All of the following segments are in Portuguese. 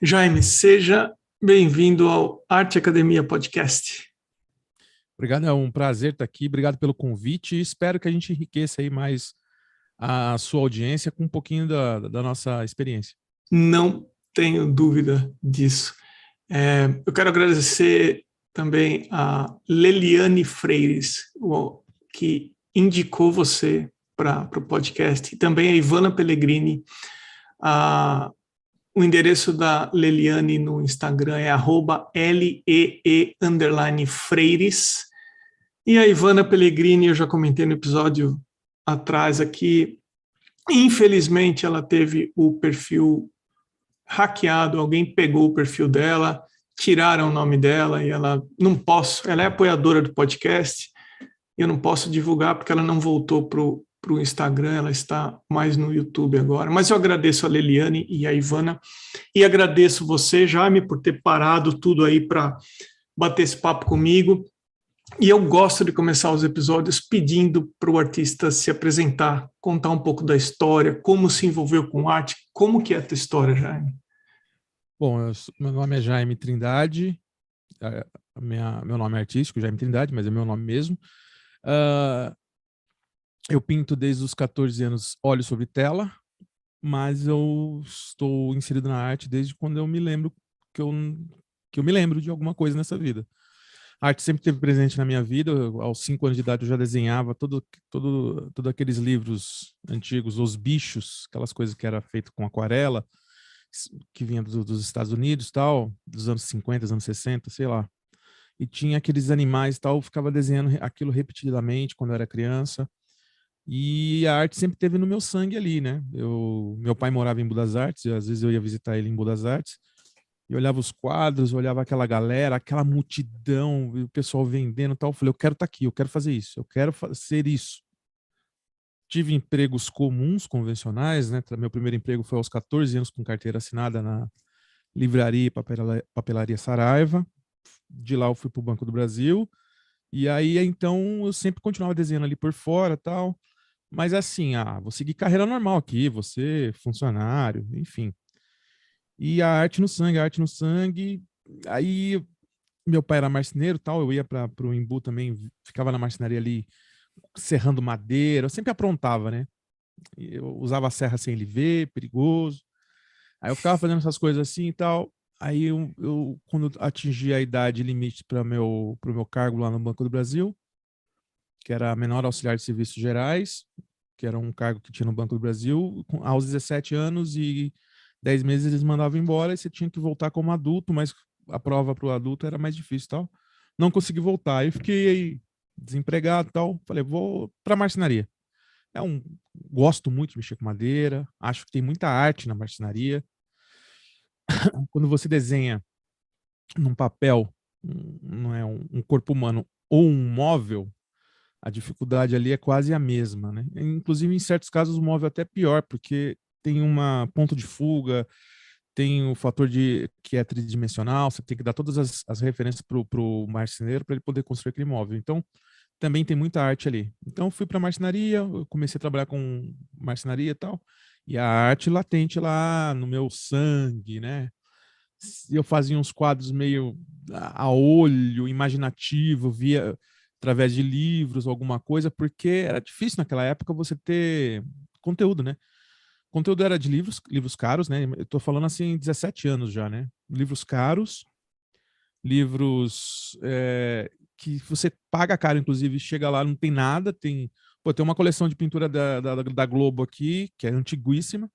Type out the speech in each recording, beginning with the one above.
Jaime, seja bem-vindo ao Arte Academia Podcast. Obrigado, é um prazer estar aqui. Obrigado pelo convite e espero que a gente enriqueça aí mais a sua audiência com um pouquinho da nossa experiência. Não tenho dúvida disso. Eu quero agradecer também a Leliane Freires, que indicou você para o podcast, e também a Ivana Pellegrini. O endereço da Leliane no Instagram é @LEE_Freires. E a Ivana Pellegrini, eu já comentei no episódio atrás aqui, infelizmente ela teve o perfil hackeado, alguém pegou o perfil dela, tiraram o nome dela e ela é apoiadora do podcast, e eu não posso divulgar porque ela não voltou para o Instagram, ela está mais no YouTube agora. Mas eu agradeço a Leliane e a Ivana, e agradeço você, Jaime, por ter parado tudo aí para bater esse papo comigo. E eu gosto de começar os episódios pedindo para o artista se apresentar, contar um pouco da história, como se envolveu com arte, como que é a tua história, Jaime? Bom, meu nome é Jaime Trindade, meu nome é artístico, Jaime Trindade, mas é meu nome mesmo. Eu pinto desde os 14 anos óleo sobre tela, mas eu estou inserido na arte desde quando eu me lembro que eu me lembro de alguma coisa nessa vida. A arte sempre esteve presente na minha vida. Aos 5 anos de idade eu já desenhava todo aqueles livros antigos, Os Bichos, aquelas coisas que era feito com aquarela, que vinha dos Estados Unidos, tal, dos anos 50, dos anos 60, sei lá. E tinha aqueles animais, tal, eu ficava desenhando aquilo repetidamente quando eu era criança. E a arte sempre teve no meu sangue ali, né? Meu pai morava em Budas Artes, e às vezes eu ia visitar ele em Budas Artes, e olhava os quadros, olhava aquela galera, aquela multidão, o pessoal vendendo e tal. Eu falei, eu quero estar aqui, eu quero fazer isso, eu quero ser isso. Tive empregos comuns, convencionais, né? Meu primeiro emprego foi aos 14 anos com carteira assinada na livraria e papelaria Saraiva. De lá eu fui para o Banco do Brasil. E aí, então, eu sempre continuava desenhando ali por fora, tal. Mas assim, vou seguir carreira normal aqui, vou ser funcionário, enfim. E a arte no sangue, a arte no sangue. Aí, meu pai era marceneiro, tal, eu ia para o Embu também, ficava na marcenaria ali, serrando madeira, eu sempre aprontava, né? Eu usava a serra sem ele ver, perigoso. Aí eu ficava fazendo essas coisas assim e tal. Aí quando eu atingi a idade limite para pro meu cargo lá no Banco do Brasil, que era menor auxiliar de serviços gerais, que era um cargo que tinha no Banco do Brasil, aos 17 anos e 10 meses eles mandavam embora e você tinha que voltar como adulto, mas a prova para o adulto era mais difícil e tal. Não consegui voltar. Aí fiquei desempregado e tal. Falei, vou para marcenaria. Gosto muito de mexer com madeira, acho que tem muita arte na marcenaria. Quando você desenha num papel, não é um corpo humano ou um móvel, a dificuldade ali é quase a mesma, né? Inclusive, em certos casos, o móvel é até pior, porque tem uma ponto de fuga, tem o fator que é tridimensional, você tem que dar todas as referências para o marceneiro para ele poder construir aquele móvel. Então, também tem muita arte ali. Então, eu fui para a marcenaria, eu comecei a trabalhar com marcenaria e tal, e a arte latente lá no meu sangue, né? Eu fazia uns quadros meio a olho, imaginativo, via através de livros, alguma coisa, porque era difícil naquela época você ter conteúdo, né? O conteúdo era de livros caros, né? Eu tô falando assim, 17 anos já, né? Livros caros, livros que você paga caro, inclusive, chega lá, não tem nada, tem uma coleção de pintura da Globo aqui, que é antiguíssima.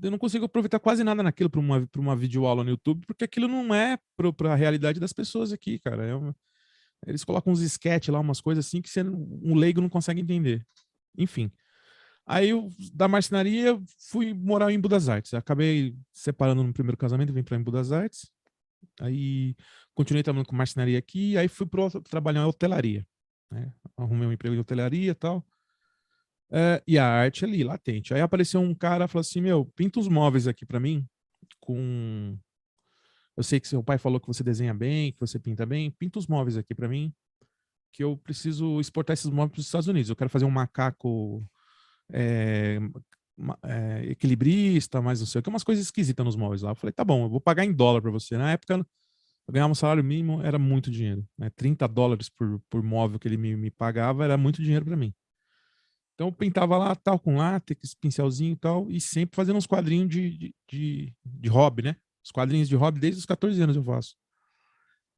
Eu não consigo aproveitar quase nada naquilo para uma videoaula no YouTube, porque aquilo não é para a realidade das pessoas aqui, cara. Eles colocam uns sketch lá, umas coisas assim que um leigo não consegue entender. Enfim. Aí eu, da marcenaria, fui morar em Budas Artes. Acabei separando no primeiro casamento, vim para em Budas Artes. Aí continuei trabalhando com marcenaria aqui, aí fui trabalhar em hotelaria, né? Arrumei um emprego em hotelaria e tal. E a arte ali, latente. Aí apareceu um cara e falou assim, meu, pinta os móveis aqui para mim com... Eu sei que seu pai falou que você desenha bem, que você pinta bem, pinta os móveis aqui para mim, que eu preciso exportar esses móveis para os Estados Unidos. Eu quero fazer um macaco é, equilibrista, mais não sei o que, umas coisas esquisitas nos móveis lá. Eu falei, tá bom, eu vou pagar em dólar para você. Na época, eu ganhava um salário mínimo, era muito dinheiro, né? $30 por móvel que ele me pagava, era muito dinheiro para mim. Então eu pintava lá, tal, com látex, pincelzinho e tal, e sempre fazendo uns quadrinhos de hobby, né? Os quadrinhos de hobby desde os 14 anos eu faço.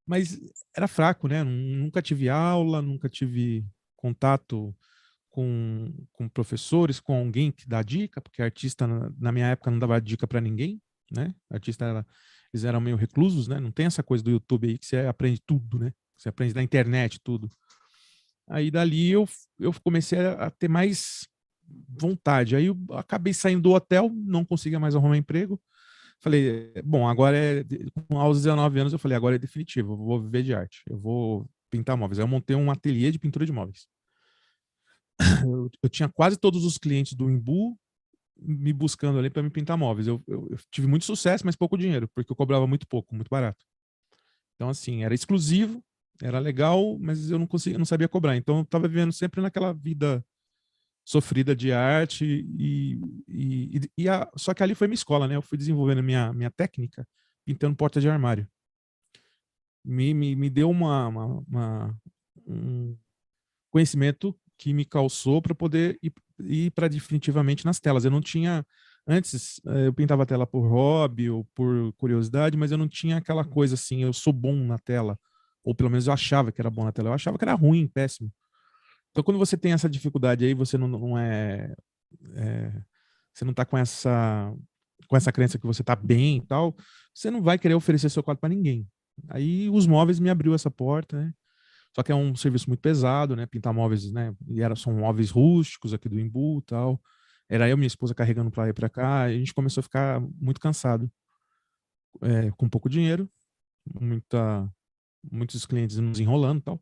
Mas era fraco, né? Nunca tive aula, nunca tive contato com professores, com alguém que dá dica, porque artista na minha época não dava dica para ninguém, né? Eles eram meio reclusos, né? Não tem essa coisa do YouTube aí que você aprende tudo, né? Você aprende da internet tudo. Aí dali eu comecei a ter mais vontade. Aí eu acabei saindo do hotel, não conseguia mais arrumar emprego. Falei, bom, aos 19 anos eu falei, agora é definitivo, eu vou viver de arte, eu vou pintar móveis. Aí eu montei um ateliê de pintura de móveis. Eu tinha quase todos os clientes do Imbu me buscando ali para me pintar móveis. Eu tive muito sucesso, mas pouco dinheiro, porque eu cobrava muito pouco, muito barato. Então, assim, era exclusivo, era legal, mas eu não sabia cobrar. Então, eu estava vivendo sempre naquela vida sofrida de arte só que ali foi minha escola, né? Eu fui desenvolvendo minha técnica pintando porta de armário. Me deu um conhecimento que me calçou para poder ir para definitivamente nas telas. Eu não tinha antes, eu pintava a tela por hobby ou por curiosidade, mas eu não tinha aquela coisa assim, eu sou bom na tela, ou pelo menos eu achava que era bom na tela. Eu achava que era ruim, péssimo. Então, quando você tem essa dificuldade aí, você não você não tá com essa crença que você tá bem e tal, você não vai querer oferecer seu quadro para ninguém. Aí os móveis me abriu essa porta, né? Só que é um serviço muito pesado, né? Pintar móveis, né? São móveis rústicos aqui do Imbu e tal. Era eu e minha esposa carregando para lá e para cá. E a gente começou a ficar muito cansado, com pouco dinheiro, muitos clientes nos enrolando e tal.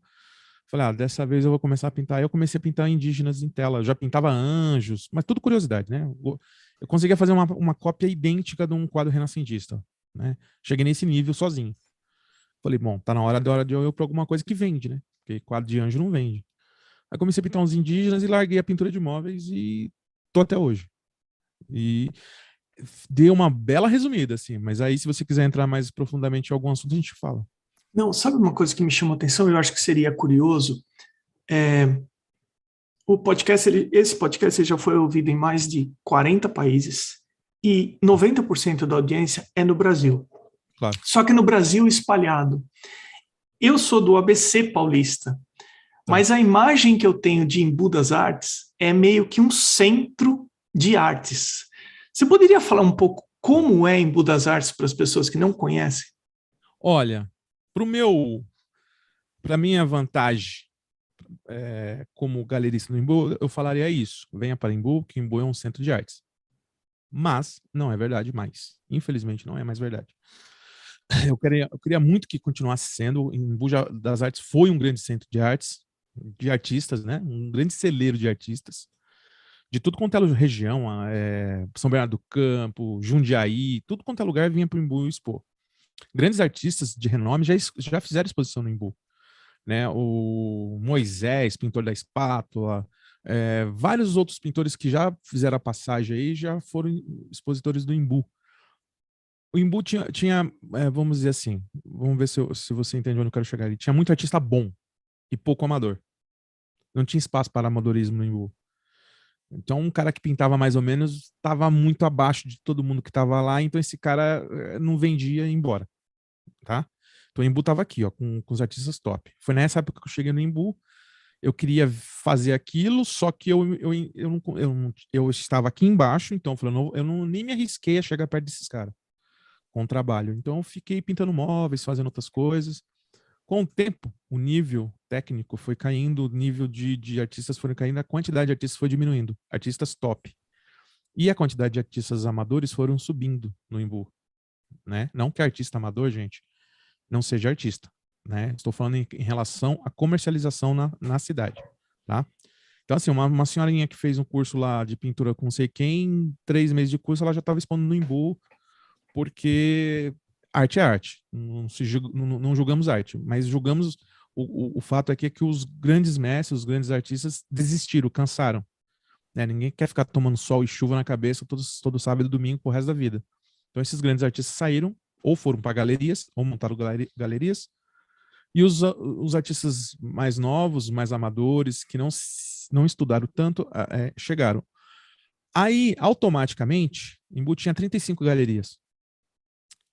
Falei, dessa vez eu vou começar a pintar. Aí eu comecei a pintar indígenas em tela. Eu já pintava anjos, mas tudo curiosidade, né? Eu conseguia fazer uma cópia idêntica de um quadro renascentista, né? Cheguei nesse nível sozinho. Falei, bom, tá na hora de eu ir pra alguma coisa que vende, né? Porque quadro de anjo não vende. Aí comecei a pintar uns indígenas e larguei a pintura de móveis e tô até hoje. E dei uma bela resumida, assim, mas aí se você quiser entrar mais profundamente em algum assunto, a gente fala. Não, sabe uma coisa que me chamou a atenção? Eu acho que seria curioso. O podcast, esse podcast já foi ouvido em mais de 40 países e 90% da audiência é no Brasil. Claro. Só que no Brasil espalhado. Eu sou do ABC Paulista, mas a imagem que eu tenho de Embu das Artes é meio que um centro de artes. Você poderia falar um pouco como é Embu das Artes para as pessoas que não conhecem? Olha, para minha vantagem como galerista no Imbu, eu falaria isso. Venha para Imbu, que Imbu é um centro de artes. Mas não é verdade mais. Infelizmente, não é mais verdade. Eu queria muito que continuasse sendo. Imbu das Artes foi um grande centro de artes, de artistas, né? Um grande celeiro de artistas. De tudo quanto é região, São Bernardo do Campo, Jundiaí, tudo quanto é lugar vinha para o Imbu expor. Grandes artistas de renome já fizeram exposição no Imbu. Né? O Moisés, pintor da espátula, vários outros pintores que já fizeram a passagem aí já foram expositores do Imbu. O Imbu tinha vamos dizer assim, vamos ver se você entende onde eu quero chegar. Ele tinha muito artista bom e pouco amador. Não tinha espaço para amadorismo no Imbu. Então, um cara que pintava mais ou menos estava muito abaixo de todo mundo que estava lá, então esse cara não vendia e ia embora, tá? Então, o Imbu estava aqui, ó, com os artistas top. Foi nessa época que eu cheguei no Imbu, eu queria fazer aquilo, só que eu estava aqui embaixo, então eu nem me arrisquei a chegar perto desses caras com o trabalho. Então, eu fiquei pintando móveis, fazendo outras coisas. Com o tempo, o nível técnico foi caindo, o nível de artistas foi caindo, a quantidade de artistas foi diminuindo, artistas top. E a quantidade de artistas amadores foram subindo no Imbu, né? Não que artista amador, gente, não seja artista, né? Estou falando em relação à comercialização na cidade, tá? Então, assim, uma senhorinha que fez um curso lá de pintura com não sei quem, 3 meses de curso, ela já estava expondo no Imbu, porque arte é arte, não julgamos arte, mas julgamos o fato é que os grandes mestres, os grandes artistas desistiram, cansaram. né? Ninguém quer ficar tomando sol e chuva na cabeça todo sábado e domingo pro resto da vida. Então esses grandes artistas saíram, ou foram para galerias, ou montaram galerias, e os artistas mais novos, mais amadores, que não estudaram tanto, chegaram. Aí, automaticamente, Embu tinha 35 galerias.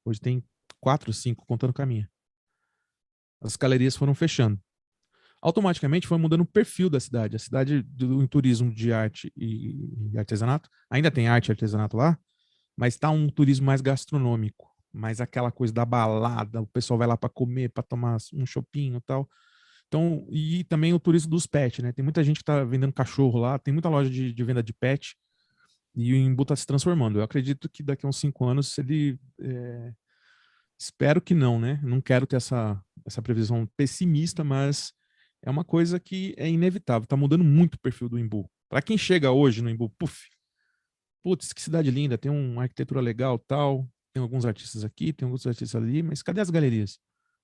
Hoje tem 4, 5, contando com a minha. As galerias foram fechando. Automaticamente foi mudando o perfil da cidade. A cidade do turismo de arte e artesanato, ainda tem arte e artesanato lá, mas está um turismo mais gastronômico, mais aquela coisa da balada, o pessoal vai lá para comer, para tomar um chopinho e tal. Então, e também o turismo dos pets, né? Tem muita gente que está vendendo cachorro lá, tem muita loja de venda de pet, e o Embu está se transformando. Eu acredito que daqui a uns 5 anos ele... espero que não, né? Não quero ter essa previsão pessimista, mas é uma coisa que é inevitável. Está mudando muito o perfil do Embu. Para quem chega hoje no Embu, putz, que cidade linda, tem uma arquitetura legal, tal, tem alguns artistas aqui, tem alguns artistas ali, mas cadê as galerias?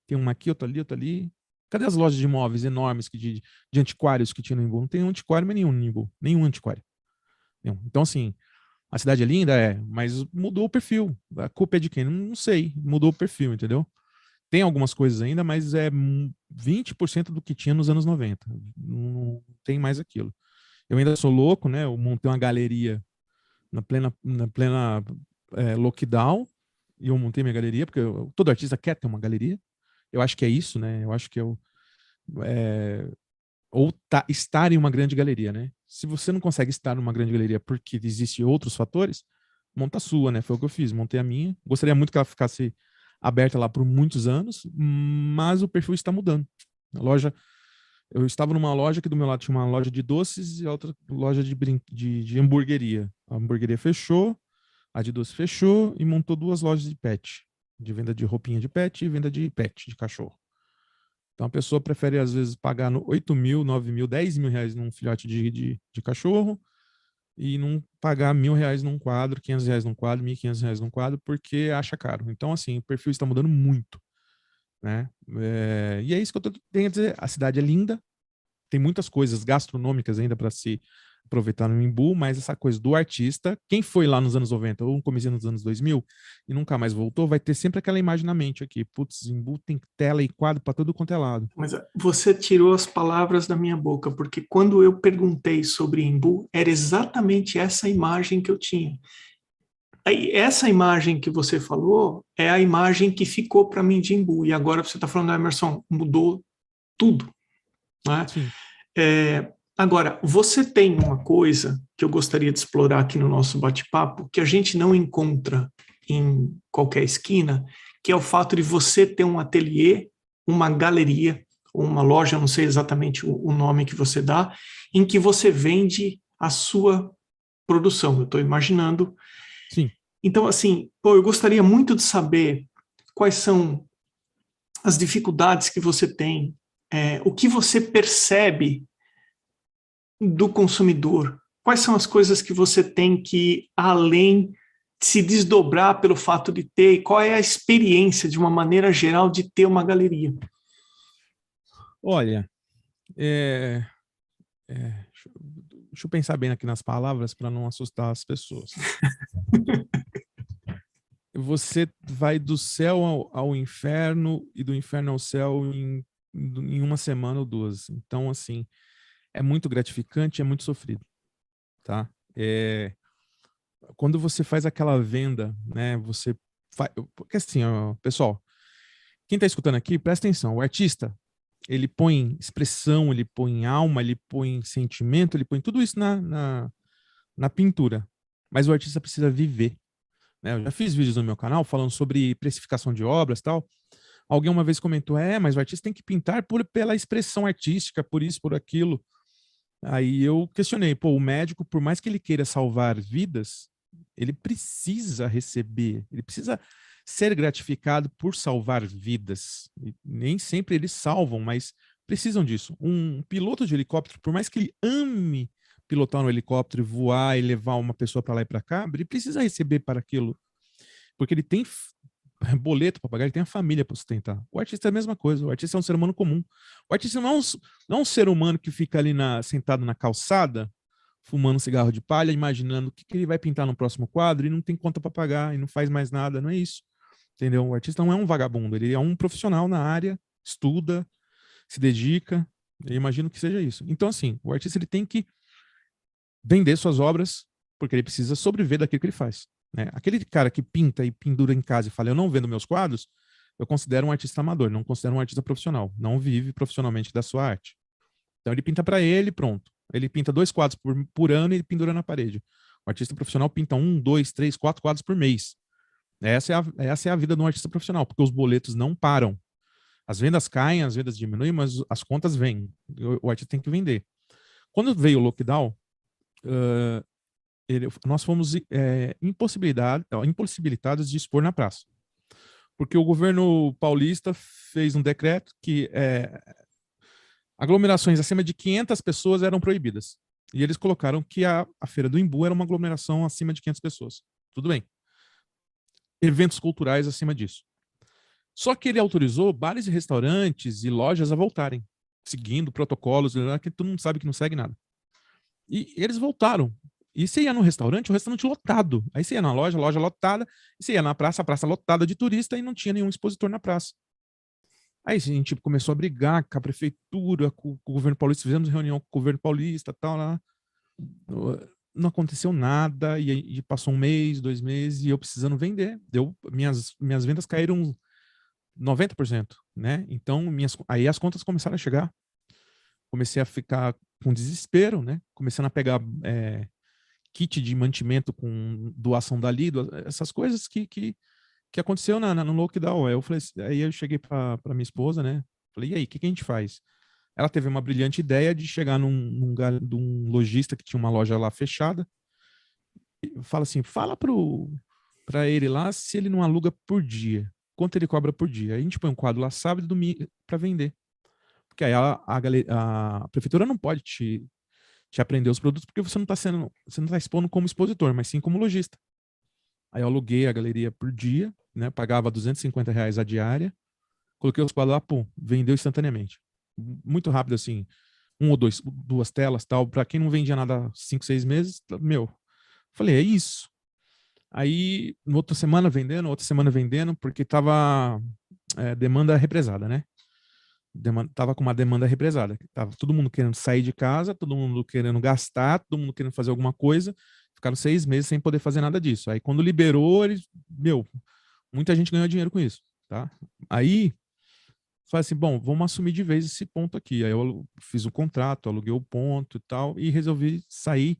Tem uma aqui, outra ali, outra ali. Cadê as lojas de imóveis enormes de antiquários que tinha no Embu? Não tem um antiquário, mas nenhum no Embu. Nenhum antiquário. Nenhum. Então, assim, a cidade é linda, mas mudou o perfil. A culpa é de quem? Não sei. Mudou o perfil, entendeu? Tem algumas coisas ainda, mas é 20% do que tinha nos anos 90. Não tem mais aquilo. Eu ainda sou louco, né? Eu montei uma galeria na plena lockdown, e eu montei minha galeria, porque todo artista quer ter uma galeria. Eu acho que é isso, né? Eu acho que estar em uma grande galeria, né? Se você não consegue estar numa grande galeria porque existem outros fatores, monta a sua, né? Foi o que eu fiz, montei a minha. Gostaria muito que ela ficasse aberta lá por muitos anos, mas o perfil está mudando. Eu estava numa loja que do meu lado tinha uma loja de doces e outra loja de hamburgueria. A hamburgueria fechou, a de doce fechou e montou 2 lojas de pet, de venda de roupinha de pet e venda de pet, de cachorro. Então a pessoa prefere, às vezes, pagar 8 mil, 9 mil, 10 mil reais num filhote de cachorro e não pagar R$ 1.000 num quadro, R$ 500 num quadro, R$ 1.500 num quadro, porque acha caro. Então, assim, o perfil está mudando muito, né? E é isso que eu tenho a dizer. A cidade é linda, tem muitas coisas gastronômicas ainda para se aproveitar no Embu, mas essa coisa do artista, quem foi lá nos anos 90 ou no começo dos anos 2000 e nunca mais voltou, vai ter sempre aquela imagem na mente aqui. Putz, Embu tem tela e quadro para tudo quanto é lado. Mas você tirou as palavras da minha boca, porque quando eu perguntei sobre Embu, era exatamente essa imagem que eu tinha. Aí, essa imagem que você falou é a imagem que ficou para mim de Embu. E agora você está falando, Emerson, mudou tudo, né? Sim. Agora, você tem uma coisa que eu gostaria de explorar aqui no nosso bate-papo, que a gente não encontra em qualquer esquina, que é o fato de você ter um ateliê, uma galeria, ou uma loja, não sei exatamente o nome que você dá, em que você vende a sua produção. Eu estou imaginando. Sim. Então, assim, eu gostaria muito de saber quais são as dificuldades que você tem, o que você percebe do consumidor. Quais são as coisas que você tem que, além de se desdobrar pelo fato de ter, e qual é a experiência, de uma maneira geral, de ter uma galeria? Olha, deixa eu pensar bem aqui nas palavras para não assustar as pessoas. Você vai do céu ao inferno e do inferno ao céu em uma semana ou 2. Então, assim, é muito gratificante, é muito sofrido, tá? Quando você faz aquela venda, né, você faz... Porque assim, ó, pessoal, quem está escutando aqui, presta atenção, o artista, ele põe expressão, ele põe alma, ele põe sentimento, ele põe tudo isso na pintura. Mas o artista precisa viver. Né? Eu já fiz vídeos no meu canal falando sobre precificação de obras e tal. Alguém uma vez comentou, mas o artista tem que pintar pela expressão artística, por isso, por aquilo. Aí eu questionei, o médico, por mais que ele queira salvar vidas, ele precisa receber, ele precisa ser gratificado por salvar vidas. E nem sempre eles salvam, mas precisam disso. Um piloto de helicóptero, por mais que ele ame pilotar um helicóptero, voar e levar uma pessoa para lá e para cá, ele precisa receber para aquilo, porque ele tem boleto para pagar, ele tem a família para sustentar. O artista é a mesma coisa, o artista é um ser humano comum. O artista não é um ser humano que fica ali sentado na calçada, fumando cigarro de palha, imaginando o que, que ele vai pintar no próximo quadro e não tem conta para pagar e não faz mais nada. Não é isso. Entendeu? O artista não é um vagabundo, ele é um profissional na área, estuda, se dedica. Eu imagino que seja isso. Então, assim, o artista ele tem que vender suas obras porque ele precisa sobreviver daquilo que ele faz. Né? Aquele cara que pinta e pendura em casa e fala, eu não vendo meus quadros, eu considero um artista amador, não considero um artista profissional. Não vive profissionalmente da sua arte. Então ele pinta para ele, pronto. Ele pinta 2 quadros por ano e pendura na parede. O artista profissional pinta 1, 2, 3, 4 quadros por mês. Essa é a vida de um artista profissional, porque os boletos não param. As vendas caem, as vendas diminuem, mas as contas vêm. O artista tem que vender. Quando veio o lockdown, nós fomos impossibilitados de expor na praça. Porque o governo paulista fez um decreto que aglomerações acima de 500 pessoas eram proibidas. E eles colocaram que a Feira do Imbu era uma aglomeração acima de 500 pessoas. Tudo bem. Eventos culturais acima disso. Só que ele autorizou bares e restaurantes e lojas a voltarem, seguindo protocolos, que todo mundo sabe que não segue nada. E eles voltaram. E você ia no restaurante, o restaurante lotado. Aí você ia na loja, loja lotada. E você ia na praça, a praça lotada de turista e não tinha nenhum expositor na praça. Aí a gente começou a brigar com a prefeitura, com o governo paulista, fizemos reunião com o governo paulista, tal, lá. Não aconteceu nada, e passou 1 mês, 2 meses, e eu precisando vender. Minhas vendas caíram 90%, né? Então, aí as contas começaram a chegar. Comecei a ficar com desespero, né? Começando a pegar kit de mantimento com doação dali, essas coisas que aconteceu no lockdown. Aí eu cheguei para minha esposa, né? Falei, e aí, o que a gente faz? Ela teve uma brilhante ideia de chegar de um lojista que tinha uma loja lá fechada. Fala assim, fala para ele lá se ele não aluga por dia. Quanto ele cobra por dia? Aí a gente põe um quadro lá sábado e domingo para vender. Porque aí a prefeitura não pode te apreender os produtos porque você não tá expondo como expositor, mas sim como lojista. Aí eu aluguei a galeria por dia, né? Pagava R$ 250 a diária. Coloquei os quadros lá, pum, vendeu instantaneamente. Muito rápido, assim. 1 ou 2 telas, tal. Para quem não vendia nada há 5, 6 meses, meu. Falei, é isso. Aí, outra semana vendendo, porque tava demanda represada, né? Tava com uma demanda represada. Tava todo mundo querendo sair de casa, todo mundo querendo gastar, todo mundo querendo fazer alguma coisa. Ficaram 6 meses sem poder fazer nada disso. Aí, quando liberou, muita gente ganhou dinheiro com isso, tá? Aí, falei assim, bom, vamos assumir de vez esse ponto aqui. Aí eu fiz o contrato, aluguei o ponto e tal, e resolvi sair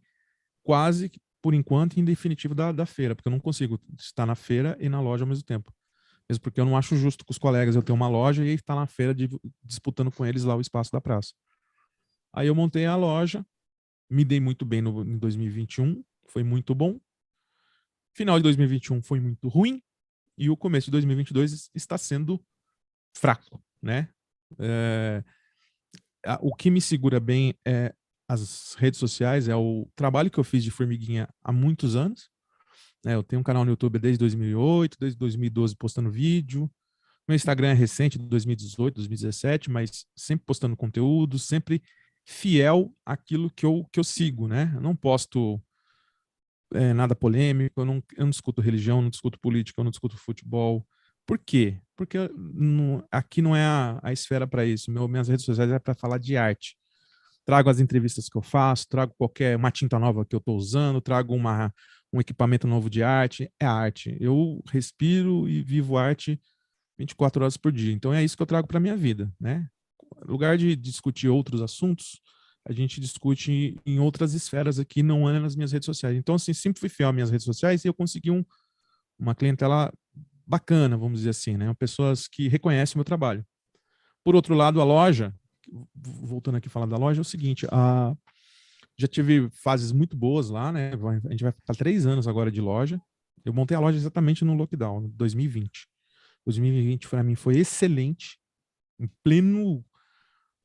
quase, por enquanto, em definitivo da feira, porque eu não consigo estar na feira e na loja ao mesmo tempo. Mesmo porque eu não acho justo com os colegas eu ter uma loja e estar na feira disputando com eles lá o espaço da praça. Aí eu montei a loja, me dei muito bem em 2021, foi muito bom. Final de 2021 foi muito ruim e o começo de 2022 está sendo fraco, né? O que me segura bem é as redes sociais, é o trabalho que eu fiz de formiguinha há muitos anos. Eu tenho um canal no YouTube desde 2008, desde 2012 postando vídeo. Meu Instagram é recente, de 2018, 2017, mas sempre postando conteúdo, sempre fiel àquilo que eu sigo, né? Eu não posto nada polêmico, eu não discuto religião, não discuto política, eu não discuto futebol. Por quê? Porque aqui não é a esfera para isso. Minhas redes sociais é para falar de arte. Trago as entrevistas que eu faço, trago uma tinta nova que eu estou usando, trago um equipamento novo de arte. É arte. Eu respiro e vivo arte 24 horas por dia. Então é isso que eu trago para minha vida, né? No lugar de discutir outros assuntos, a gente discute em outras esferas aqui, não é nas minhas redes sociais. Então, assim, sempre fui fiel às minhas redes sociais e eu consegui uma clientela bacana, vamos dizer assim, né? Pessoas que reconhecem o meu trabalho. Por outro lado, a loja, voltando aqui a falar da loja, é o seguinte, já tive fases muito boas lá, né? A gente vai para 3 anos agora de loja. Eu montei a loja exatamente no lockdown, 2020. 2020 para mim foi excelente, em pleno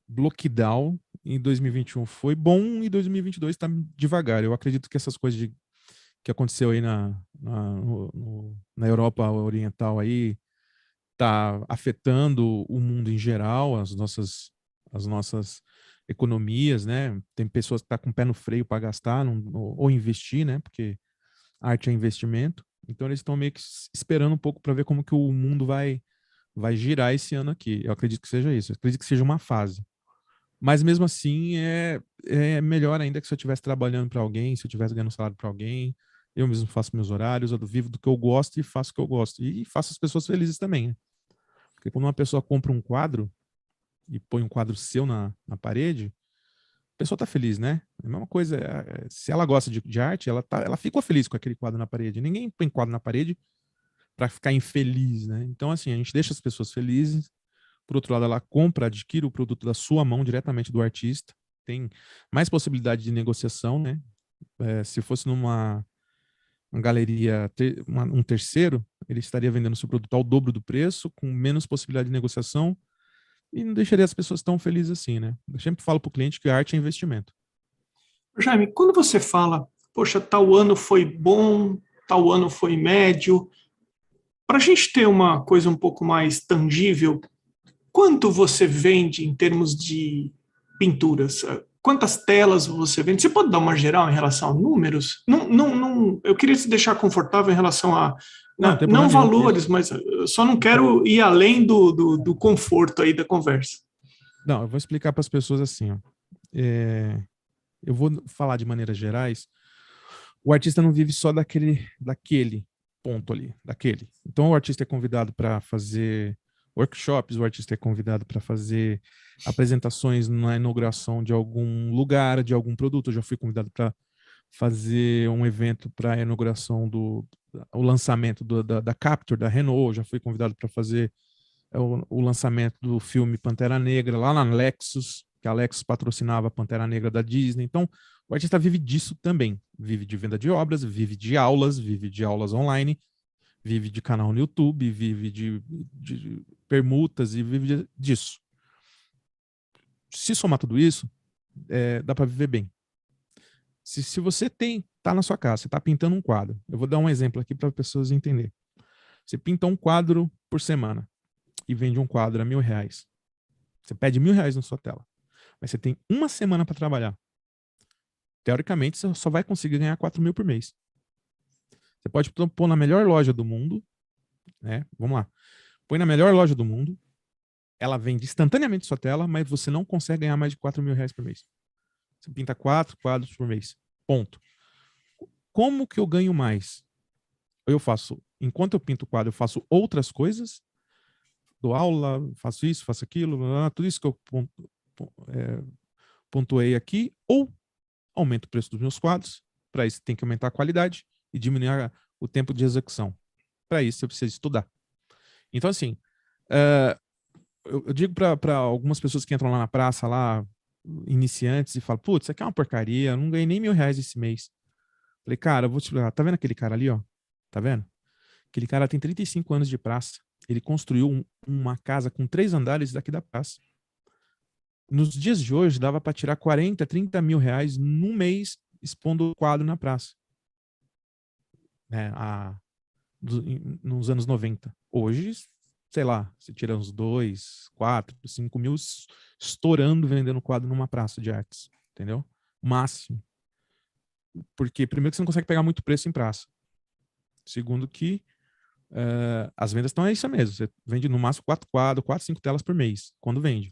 lockdown. Em 2021 foi bom e 2022 está devagar. Eu acredito que essas coisas que aconteceu aí na Europa Oriental aí tá afetando o mundo em geral, as nossas economias, né? Tem pessoas que estão com o pé no freio para gastar ou investir, né? Porque arte é investimento. Então eles estão meio que esperando um pouco para ver como que o mundo vai girar esse ano aqui. Eu acredito que seja isso. Eu acredito que seja uma fase. Mas mesmo assim é melhor ainda que se eu estivesse trabalhando para alguém, se eu estivesse ganhando salário para alguém. Eu mesmo faço meus horários, eu vivo do que eu gosto e faço o que eu gosto. E faço as pessoas felizes também, né? Porque quando uma pessoa compra um quadro e põe um quadro seu na parede, a pessoa tá feliz, né? É a mesma coisa, se ela gosta de arte, ela ficou feliz com aquele quadro na parede. Ninguém põe quadro na parede para ficar infeliz, né? Então, assim, a gente deixa as pessoas felizes. Por outro lado, ela compra, adquire o produto da sua mão diretamente do artista. Tem mais possibilidade de negociação, né? Se fosse numa uma galeria, um terceiro, ele estaria vendendo seu produto ao dobro do preço, com menos possibilidade de negociação, e não deixaria as pessoas tão felizes assim, né? Eu sempre falo para o cliente que a arte é investimento. Jaime, quando você fala, poxa, tal ano foi bom, tal ano foi médio, para a gente ter uma coisa um pouco mais tangível, quanto você vende em termos de pinturas? Quantas telas você vende? Você pode dar uma geral em relação a números? Eu queria te deixar confortável em relação a, Não, não tem não problema nenhum. valores, mas eu só não quero ir além do conforto aí da conversa. Não, eu vou explicar para as pessoas assim, ó. Eu vou falar de maneiras gerais. O artista não vive só daquele ponto ali, daquele. Então o artista é convidado para fazer workshops, o artista é convidado para fazer apresentações na inauguração de algum lugar, de algum produto. Eu já fui convidado para fazer um evento para a inauguração o lançamento da Captur, da Renault. Eu já fui convidado para fazer o lançamento do filme Pantera Negra lá na Lexus, que a Lexus patrocinava a Pantera Negra da Disney. Então, o artista vive disso também. Vive de venda de obras, vive de aulas online, vive de canal no YouTube, vive de permutas e vive disso. Se somar tudo isso, dá para viver bem. Se você tá na sua casa, você está pintando um quadro. Eu vou dar um exemplo aqui para as pessoas entenderem. Você pinta um quadro por semana e vende um quadro a R$ 1.000. Você pede R$ 1.000 na sua tela. Mas você tem uma semana para trabalhar. Teoricamente, você só vai conseguir ganhar 4.000 por mês. Você pode pôr na melhor loja do mundo, né? Vamos lá. Põe na melhor loja do mundo, ela vende instantaneamente sua tela, mas você não consegue ganhar mais de R$ 4.000 por mês. Você pinta 4 quadros por mês. Ponto. Como que eu ganho mais? Enquanto eu pinto o quadro, eu faço outras coisas, dou aula, faço isso, faço aquilo, tudo isso que eu pontuei aqui, ou aumento o preço dos meus quadros. Para isso, tem que aumentar a qualidade e diminuir o tempo de execução. Para isso, eu preciso estudar. Então, assim, eu digo para algumas pessoas que entram lá na praça, lá, iniciantes, e falam, putz, isso aqui é uma porcaria, eu não ganhei nem R$ 1.000 esse mês. Falei, cara, eu vou te explicar. Tá vendo aquele cara ali, ó? Tá vendo? Aquele cara tem 35 anos de praça. Ele construiu uma casa com 3 andares daqui da praça. Nos dias de hoje, dava para tirar 40, 30 mil reais num mês expondo o quadro na praça. Né? Nos anos 90. Hoje, sei lá, você tira uns 2, 4, 5 mil estourando vendendo quadro numa praça de artes. Entendeu? Máximo. Porque, primeiro, que você não consegue pegar muito preço em praça. Segundo, que as vendas estão isso mesmo. Você vende no máximo 4 quadros, 4, 5 telas por mês, quando vende.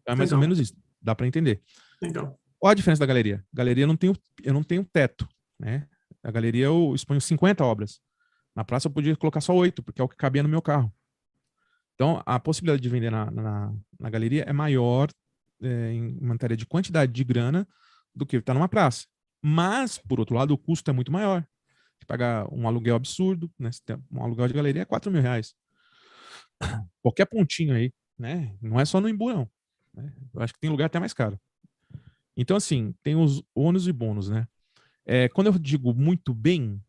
É mais ou menos isso. Dá para entender. Legal. Qual a diferença da galeria? Galeria eu não tenho teto, né? A galeria eu exponho 50 obras. Na praça eu podia colocar só 8, porque é o que cabia no meu carro. Então, a possibilidade de vender na galeria é maior em matéria de quantidade de grana do que está numa praça. Mas, por outro lado, o custo é muito maior. Você pagar um aluguel absurdo, né? Um aluguel de galeria é R$ 4.000. Qualquer pontinho aí, né? Não é só no Imbu, não. Né? Eu acho que tem lugar até mais caro. Então, assim, tem os ônus e bônus, né? Quando eu digo muito bem,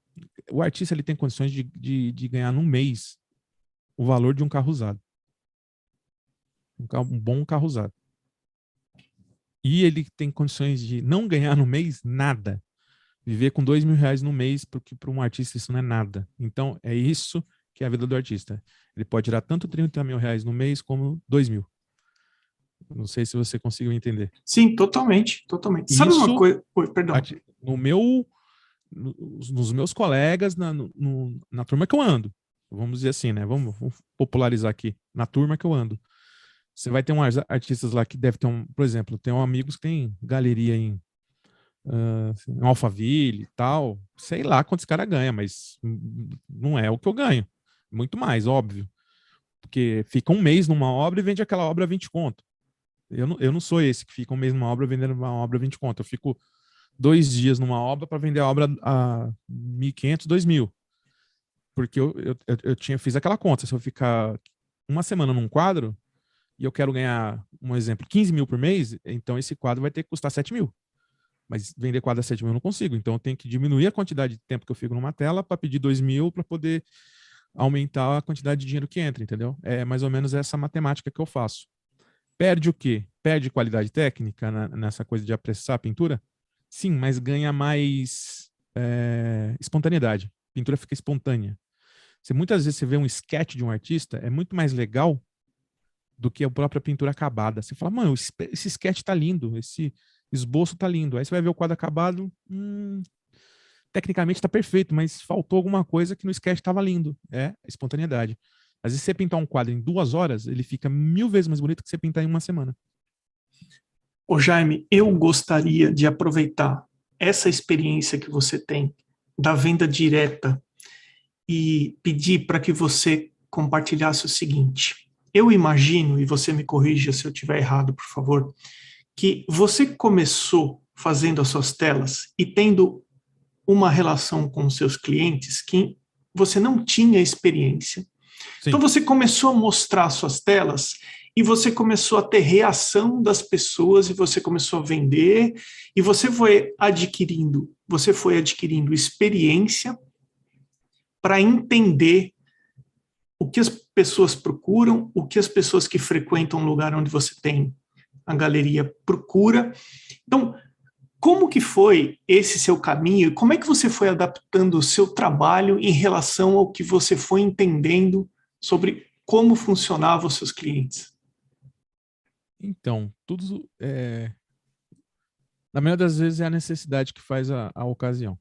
o artista ele tem condições de ganhar num mês o valor de um carro usado. Um bom carro usado. E ele tem condições de não ganhar no mês nada. Viver com R$ 2.000 no mês, porque para um artista isso não é nada. Então, é isso que é a vida do artista. Ele pode tirar tanto R$ 30.000 no mês como 2.000. Não sei se você conseguiu entender. Sim, totalmente, totalmente. Sabe uma Isso, coisa? Oi, perdão. nos meus colegas, na turma que eu ando, vamos dizer assim, né? Vamos popularizar aqui. Na turma que eu ando. Você vai ter uns artistas lá que deve ter por exemplo, eu tenho amigos que têm galeria em Alphaville e tal. Sei lá quantos cara ganha, mas não é o que eu ganho. Muito mais, óbvio. Porque fica um mês numa obra e vende aquela obra a 20 conto. Eu não sou esse que fica um mês numa obra vendendo uma obra a 20 conto. Eu fico 2 dias numa obra para vender a obra a 1.500, 2.000. Porque fiz aquela conta. Se eu ficar uma semana num quadro e eu quero ganhar, um exemplo, 15 mil por mês, então esse quadro vai ter que custar 7 mil. Mas vender quadro a 7 mil eu não consigo. Então eu tenho que diminuir a quantidade de tempo que eu fico numa tela para pedir 2 mil para poder aumentar a quantidade de dinheiro que entra, entendeu? É mais ou menos essa matemática que eu faço. Perde o quê? Perde qualidade técnica nessa coisa de apressar a pintura? Sim, mas ganha mais espontaneidade. A pintura fica espontânea. Muitas vezes você vê um sketch de um artista, é muito mais legal do que a própria pintura acabada. Você fala, mano, esse sketch tá lindo, esse esboço tá lindo. Aí você vai ver o quadro acabado, tecnicamente tá perfeito, mas faltou alguma coisa que no sketch tava lindo. É espontaneidade. Às vezes você pintar um quadro em 2 horas, ele fica 1.000 vezes mais bonito que você pintar em uma semana. Ô Jaime, eu gostaria de aproveitar essa experiência que você tem da venda direta e pedir para que você compartilhasse o seguinte. Eu imagino, e você me corrija se eu estiver errado, por favor, que você começou fazendo as suas telas e tendo uma relação com os seus clientes que você não tinha experiência. Então Sim. você começou a mostrar suas telas e você começou a ter reação das pessoas e você começou a vender e você foi adquirindo experiência para entender o que as pessoas procuram, o que as pessoas que frequentam o lugar onde você tem a galeria procura. Então, como que foi esse seu caminho? Como é que você foi adaptando o seu trabalho em relação ao que você foi entendendo sobre como funcionavam os seus clientes? Então, na maioria das vezes é a necessidade que faz a ocasião,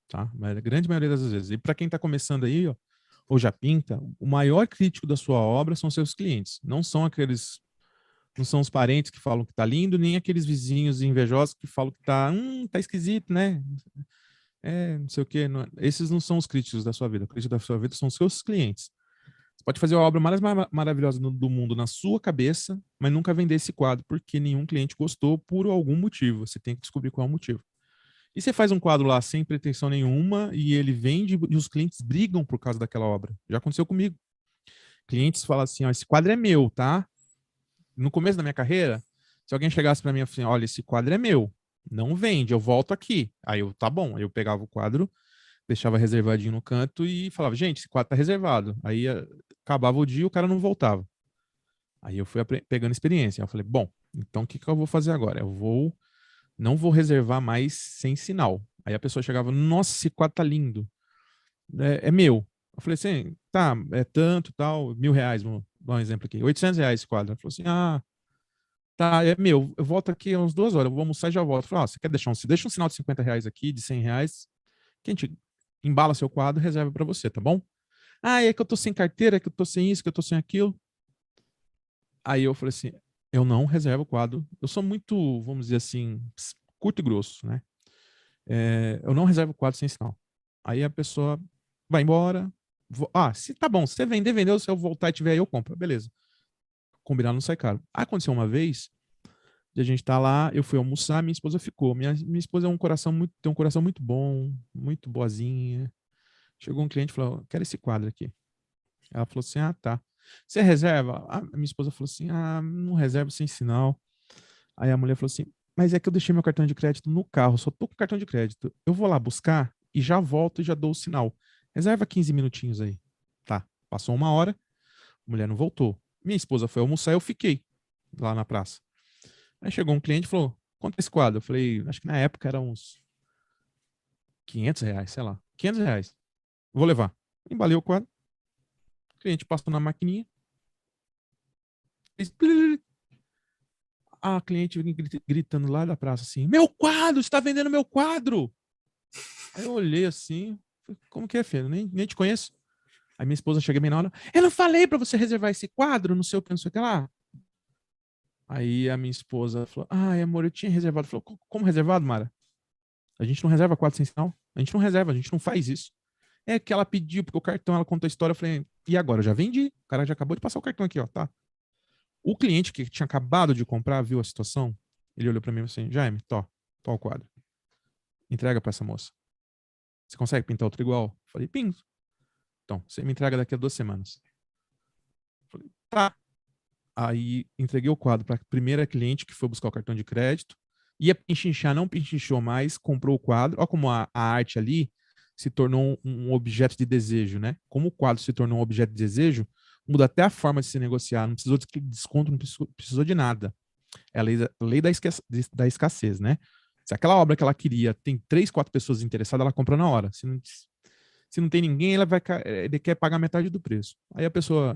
tá? Mas a grande maioria das vezes. E para quem está começando aí, ó, ou já pinta, o maior crítico da sua obra são seus clientes. Não são os parentes que falam que tá lindo, nem aqueles vizinhos invejosos que falam que tá esquisito, né? Não sei o quê. Esses não são os críticos da sua vida. O crítico da sua vida são os seus clientes. Você pode fazer a obra mais maravilhosa do mundo na sua cabeça, mas nunca vender esse quadro porque nenhum cliente gostou por algum motivo. Você tem que descobrir qual é o motivo. E você faz um quadro lá sem pretensão nenhuma e ele vende e os clientes brigam por causa daquela obra. Já aconteceu comigo. Clientes falam assim, ó, esse quadro é meu, tá? No começo da minha carreira, se alguém chegasse para mim e falasse, olha, esse quadro é meu, não vende, eu volto aqui. Aí eu, tá bom. Aí eu pegava o quadro, deixava reservadinho no canto e falava, gente, esse quadro tá reservado. Aí acabava o dia e o cara não voltava. Aí eu fui pegando experiência. Eu falei, bom, então o que eu vou fazer agora? Não vou reservar mais sem sinal. Aí a pessoa chegava, nossa, esse quadro tá lindo. É meu. Eu falei assim, tá, é tanto, tal, R$ 1.000, vou dar um exemplo aqui, R$ 800 esse quadro. Ela falou assim, tá, é meu, eu volto aqui umas 2 horas, eu vou almoçar e já volto. Eu falei, você quer deixa um sinal de R$ 50 aqui, de R$ 100, que a gente embala seu quadro e reserva para você, tá bom? É que eu tô sem carteira, é que eu tô sem isso, que eu tô sem aquilo. Aí eu falei assim, eu não reservo o quadro. Eu sou muito, vamos dizer assim, curto e grosso, né? Eu não reservo o quadro sem sinal. Aí a pessoa vai embora. Se tá bom, se você vender, vendeu. Se eu voltar e tiver aí, eu compro. Beleza. Combinar não sai caro. Aconteceu uma vez, de a gente tá lá, eu fui almoçar, minha esposa ficou. Minha esposa tem um coração muito bom, muito boazinha. Chegou um cliente e falou, quero esse quadro aqui. Ela falou assim, tá. Você reserva? A minha esposa falou assim, não reservo sem sinal. Aí a mulher falou assim, mas é que eu deixei meu cartão de crédito no carro, só tô com cartão de crédito. Eu vou lá buscar e já volto e já dou o sinal. Reserva 15 minutinhos aí. Tá. Passou 1 hora, a mulher não voltou. Minha esposa foi almoçar, eu fiquei lá na praça. Aí chegou um cliente e falou, quanto é esse quadro? Eu falei, acho que na época era uns R$ 500, sei lá. R$ 500. Vou levar. Embalei o quadro. O cliente passou na maquininha. Fez a cliente gritando lá da praça assim, meu quadro, você tá vendendo meu quadro? Aí eu olhei assim, como que é, filho? Nem te conheço. Aí minha esposa chega bem na hora, eu não falei pra você reservar esse quadro, não sei o que, não sei o que lá. Aí a minha esposa falou, ai amor, eu tinha reservado. Falou, como reservado, Mara? A gente não reserva quadro sem sinal. A gente não reserva, a gente não faz isso. É que ela pediu, porque o cartão, ela contou a história, eu falei, e agora? Eu já vendi, o cara já acabou de passar o cartão aqui, ó, tá? O cliente que tinha acabado de comprar, viu a situação, ele olhou pra mim assim, Jaime, tó o quadro. Entrega pra essa moça. Você consegue pintar outro igual? Eu falei, pinto. Então, você me entrega daqui a 2 semanas. Eu falei, tá. Aí entreguei o quadro para a primeira cliente que foi buscar o cartão de crédito. Ia pinchinchar, não pinchinchou mais, comprou o quadro. Olha como a arte ali se tornou um objeto de desejo, né? Como o quadro se tornou um objeto de desejo, muda até a forma de se negociar. Não precisou de desconto, não precisou de nada. É a lei da escassez, né? Se aquela obra que ela queria tem 3, 4 pessoas interessadas, ela compra na hora. Se não tem ninguém, ele quer pagar metade do preço. Aí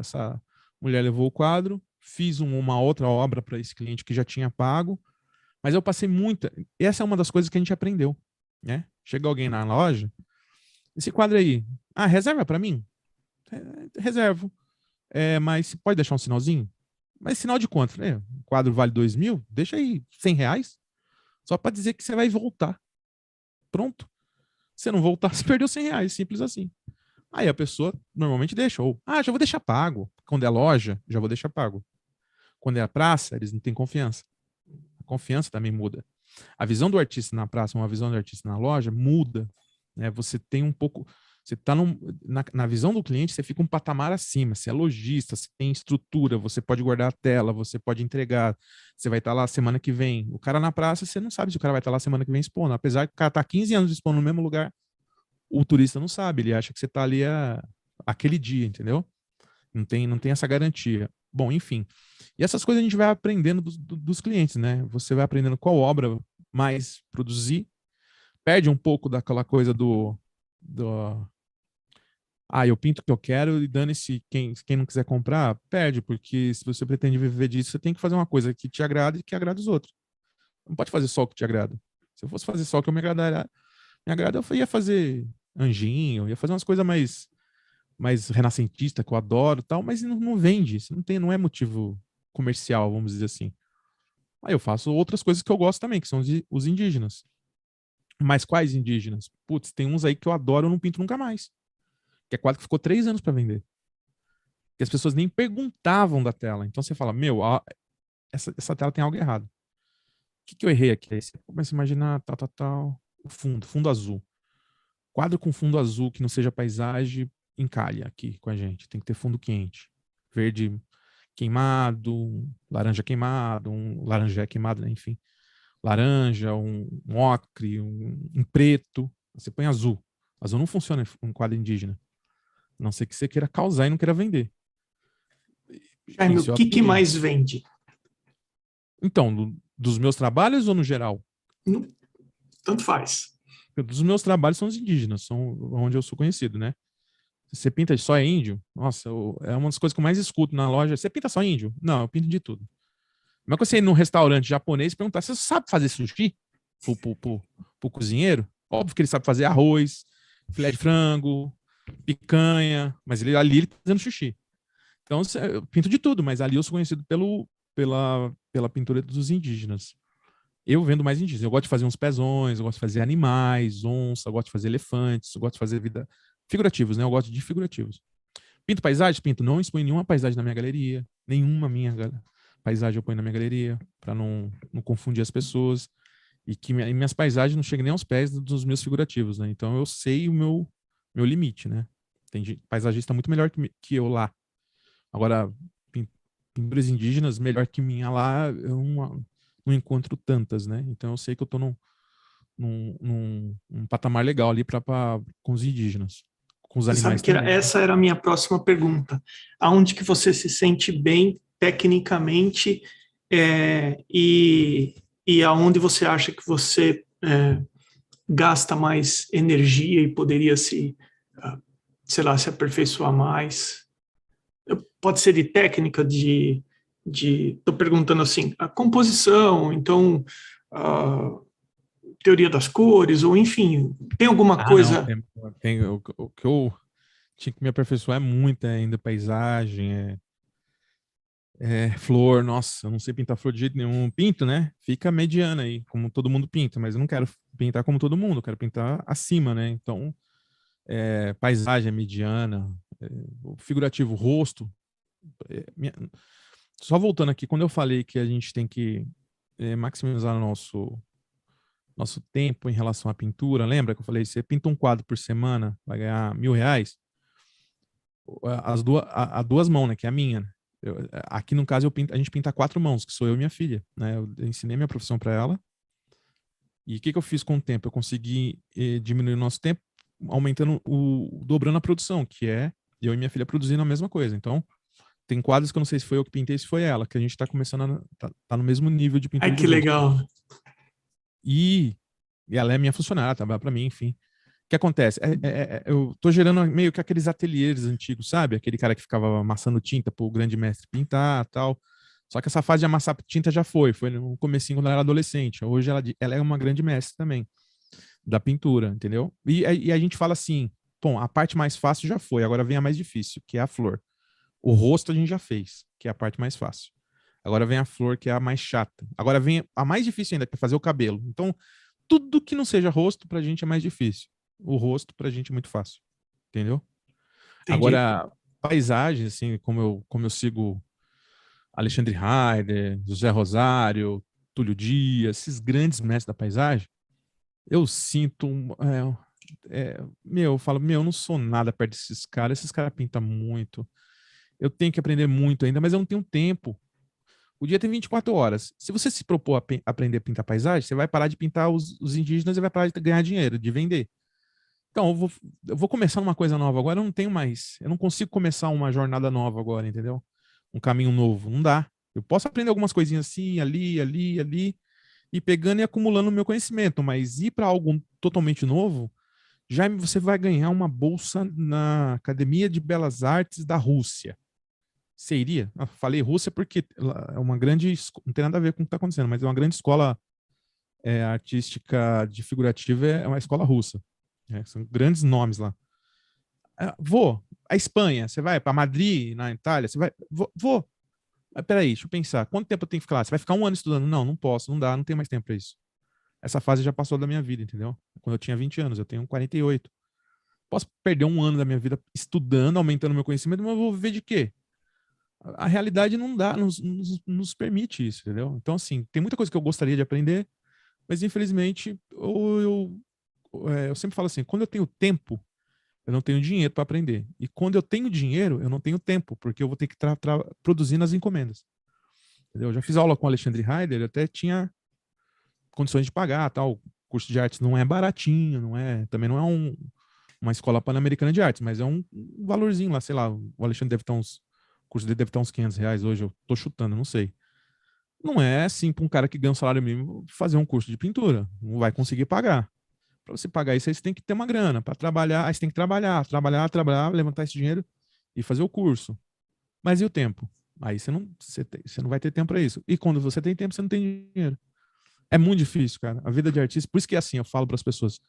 essa mulher levou o quadro, fiz uma outra obra para esse cliente que já tinha pago, mas eu passei muita. Essa é uma das coisas que a gente aprendeu, né? Chega alguém na loja, esse quadro aí, reserva para mim? Reservo. Mas você pode deixar um sinalzinho? Mas sinal de quanto? O quadro vale 2.000? Deixa aí R$ 100, só para dizer que você vai voltar. Pronto. Se não voltar, você perdeu R$ 100, simples assim. Aí a pessoa normalmente deixa, ou, já vou deixar pago. Quando é loja, já vou deixar pago. Quando é a praça, eles não têm confiança. A confiança também muda. A visão do artista na praça, uma visão do artista na loja, muda. Né? Você tem um pouco. Você está na visão do cliente, você fica um patamar acima. Você é lojista, você tem estrutura, você pode guardar a tela, você pode entregar. Você vai estar lá semana que vem. O cara na praça, você não sabe se o cara vai estar lá semana que vem expondo. Apesar que o cara está 15 anos expondo no mesmo lugar, o turista não sabe, ele acha que você está ali aquele dia, entendeu? Não tem essa garantia. Bom, enfim. E essas coisas a gente vai aprendendo dos clientes, né? Você vai aprendendo qual obra mais produzir, perde um pouco daquela coisa do eu pinto o que eu quero e dane-se quem não quiser comprar, perde, porque se você pretende viver disso, você tem que fazer uma coisa que te agrada e que agrada os outros. Não pode fazer só o que te agrada. Se eu fosse fazer só o que me agrada, eu ia fazer anjinho, ia fazer umas coisas mais renascentista, que eu adoro tal, mas não vende, isso não é motivo comercial, vamos dizer assim. Aí eu faço outras coisas que eu gosto também, que são os indígenas. Mas quais indígenas? Putz, tem uns aí que eu adoro, eu não pinto nunca mais. Que é quadro que ficou 3 anos para vender. Que as pessoas nem perguntavam da tela. Então você fala, essa tela tem algo errado. O que eu errei aqui? Aí você começa a imaginar tal, o fundo azul. Quadro com fundo azul que não seja paisagem, encalha aqui com a gente. Tem que ter fundo quente. Verde queimado, laranja queimado, um laranjé queimado, né? Enfim. Laranja, um ocre, um preto. Você põe azul. Azul não funciona em um quadro indígena. A não ser que você queira causar e não queira vender. Jaime, Isso o eu que aprendi. mais vende? Então, dos meus trabalhos ou no geral? Tanto faz. Dos meus trabalhos são os indígenas, são onde eu sou conhecido, né? Você pinta só índio? Nossa, é uma das coisas que eu mais escuto na loja. Você pinta só índio? Não, eu pinto de tudo. Mas quando você ir num restaurante japonês e perguntar, você sabe fazer sushi pro cozinheiro? Óbvio que ele sabe fazer arroz, filé de frango, picanha, mas ele tá fazendo sushi. Então, eu pinto de tudo, mas ali eu sou conhecido pela pintura dos indígenas. Eu vendo mais indígenas. Eu gosto de fazer uns pezões, eu gosto de fazer animais, onça, eu gosto de fazer elefantes, eu gosto de fazer vida figurativos, né? Eu gosto de figurativos. Pinto paisagem? Pinto. Não exponho nenhuma paisagem na minha galeria. Nenhuma paisagem eu ponho na minha galeria, para não confundir as pessoas. E que minhas paisagens não chegam nem aos pés dos meus figurativos, né? Então eu sei o meu limite, né? Tem paisagista muito melhor que eu lá. Agora, pinturas indígenas melhor que minha lá, eu não encontro tantas, né? Então eu sei que eu tô num patamar legal ali com os indígenas, com os Você sabe animais que também, né? essa era a minha próxima pergunta. Aonde que você se sente bem tecnicamente e aonde você acha que você gasta mais energia e poderia sei lá, se aperfeiçoar mais? Pode ser de técnica, de Tô perguntando assim, a composição, então, a teoria das cores, ou enfim, tem alguma Ah, não, coisa. o que eu tinha que me aperfeiçoar é muito ainda, paisagem, flor, nossa, eu não sei pintar flor de jeito nenhum. Pinto, né? Fica mediana aí, como todo mundo pinta, mas eu não quero pintar como todo mundo, eu quero pintar acima, né? Então, paisagem é mediana, o figurativo, rosto. Só voltando aqui, quando eu falei que a gente tem que maximizar o nosso tempo em relação à pintura, lembra que eu falei, você pinta um quadro por semana, vai ganhar R$ 1.000? A duas mãos, né? Que é a minha. Né? Aqui no caso a gente pinta 4 mãos, que sou eu e minha filha, né? Eu ensinei minha profissão para ela. E o que eu fiz com o tempo? Eu consegui diminuir o nosso tempo, aumentando dobrando a produção, que é eu e minha filha produzindo a mesma coisa. Então, tem quadros que eu não sei se foi eu que pintei, se foi ela, que a gente está começando tá no mesmo nível de Ai, pintura de que rosto. legal. E, e ela é minha funcionária, trabalha para mim, enfim. O que acontece? Eu tô gerando meio que aqueles ateliês antigos, sabe? Aquele cara que ficava amassando tinta pro grande mestre pintar tal. Só que essa fase de amassar tinta já foi no comecinho quando ela era adolescente. Hoje ela é uma grande mestre também da pintura, entendeu? E a gente fala assim, bom, a parte mais fácil já foi, agora vem a mais difícil, que é a flor. O rosto a gente já fez, que é a parte mais fácil. Agora vem a flor, que é a mais chata. Agora vem a mais difícil ainda, que é fazer o cabelo. Então, tudo que não seja rosto, pra gente é mais difícil. O rosto, pra gente, é muito fácil. Entendeu? Entendi. Agora, paisagem, assim, como eu sigo Alexandre Heider, José Rosário, Túlio Dias, esses grandes mestres da paisagem, eu sinto. Eu falo, eu não sou nada perto desses caras. Esses caras pintam muito. Eu tenho que aprender muito ainda, mas eu não tenho tempo. O dia tem 24 horas. Se você se propor a aprender a pintar paisagem, você vai parar de pintar os indígenas e vai parar de ganhar dinheiro, de vender. Então, eu vou começar uma coisa nova agora, eu não tenho mais. Eu não consigo começar uma jornada nova agora, entendeu? Um caminho novo. Não dá. Eu posso aprender algumas coisinhas assim, ali, ali, ali, e pegando e acumulando o meu conhecimento, mas ir para algo totalmente novo, já você vai ganhar uma bolsa na Academia de Belas Artes da Rússia. Você iria? Falei Rússia porque é uma grande. Não tem nada a ver com o que está acontecendo, mas é uma grande escola artística de figurativa, é uma escola russa. São grandes nomes lá. Vou. A Espanha, você vai para Madrid, na Itália, você vai. Vou. Mas peraí, deixa eu pensar. Quanto tempo eu tenho que ficar lá? Você vai ficar um ano estudando? Não, não posso, não dá, não tenho mais tempo para isso. Essa fase já passou da minha vida, entendeu? Quando eu tinha 20 anos, eu tenho 48. Posso perder um ano da minha vida estudando, aumentando meu conhecimento, mas eu vou viver de quê? A realidade não dá, nos permite isso, entendeu? Então, assim, tem muita coisa que eu gostaria de aprender, mas infelizmente, eu sempre falo assim: quando eu tenho tempo, eu não tenho dinheiro para aprender. E quando eu tenho dinheiro, eu não tenho tempo, porque eu vou ter que produzir nas encomendas. Entendeu? Eu já fiz aula com o Alexandre Heider, eu até tinha condições de pagar, tal. O curso de artes não é baratinho, também não é uma escola pan-americana de artes, mas é um valorzinho lá, sei lá, o Alexandre deve estar o curso dele deve estar uns R$ 500 hoje, eu tô chutando, não sei. Não é assim para um cara que ganha um salário mínimo fazer um curso de pintura, não vai conseguir pagar. Para você pagar isso, aí você tem que ter uma grana para trabalhar, aí você tem que trabalhar, levantar esse dinheiro e fazer o curso. Mas e o tempo? Aí você não vai ter tempo para isso. E quando você tem tempo, você não tem dinheiro. É muito difícil, cara. A vida de artista, por isso que é assim, eu falo para as pessoas,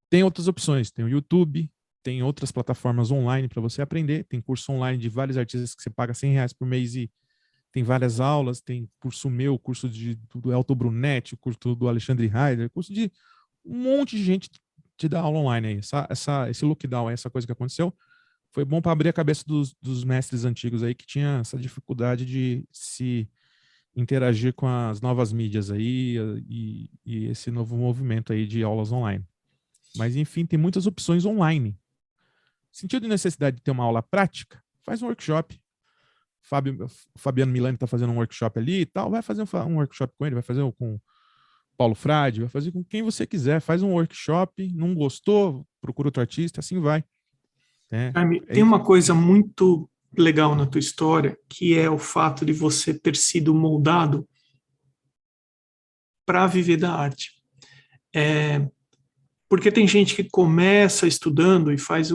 tem outras opções, tem o YouTube, tem outras plataformas online para você aprender, tem curso online de vários artistas que você paga R$ 100 por mês e tem várias aulas, tem curso meu, curso do Elton Brunetti, curso do Alexandre Heider, curso de um monte de gente te dá aula online aí. Esse lockdown, essa coisa que aconteceu, foi bom para abrir a cabeça dos mestres antigos aí que tinha essa dificuldade de se interagir com as novas mídias aí e esse novo movimento aí de aulas online. Mas, enfim, tem muitas opções online. Sentido de necessidade de ter uma aula prática, faz um workshop. Fabiano Milani está fazendo um workshop ali e tal, vai fazer um workshop com ele, vai fazer com Paulo Frade, vai fazer com quem você quiser, faz um workshop, não gostou, procura outro artista, assim vai. Jaime, tem uma coisa muito legal na tua história, que é o fato de você ter sido moldado para viver da arte. Porque tem gente que começa estudando e faz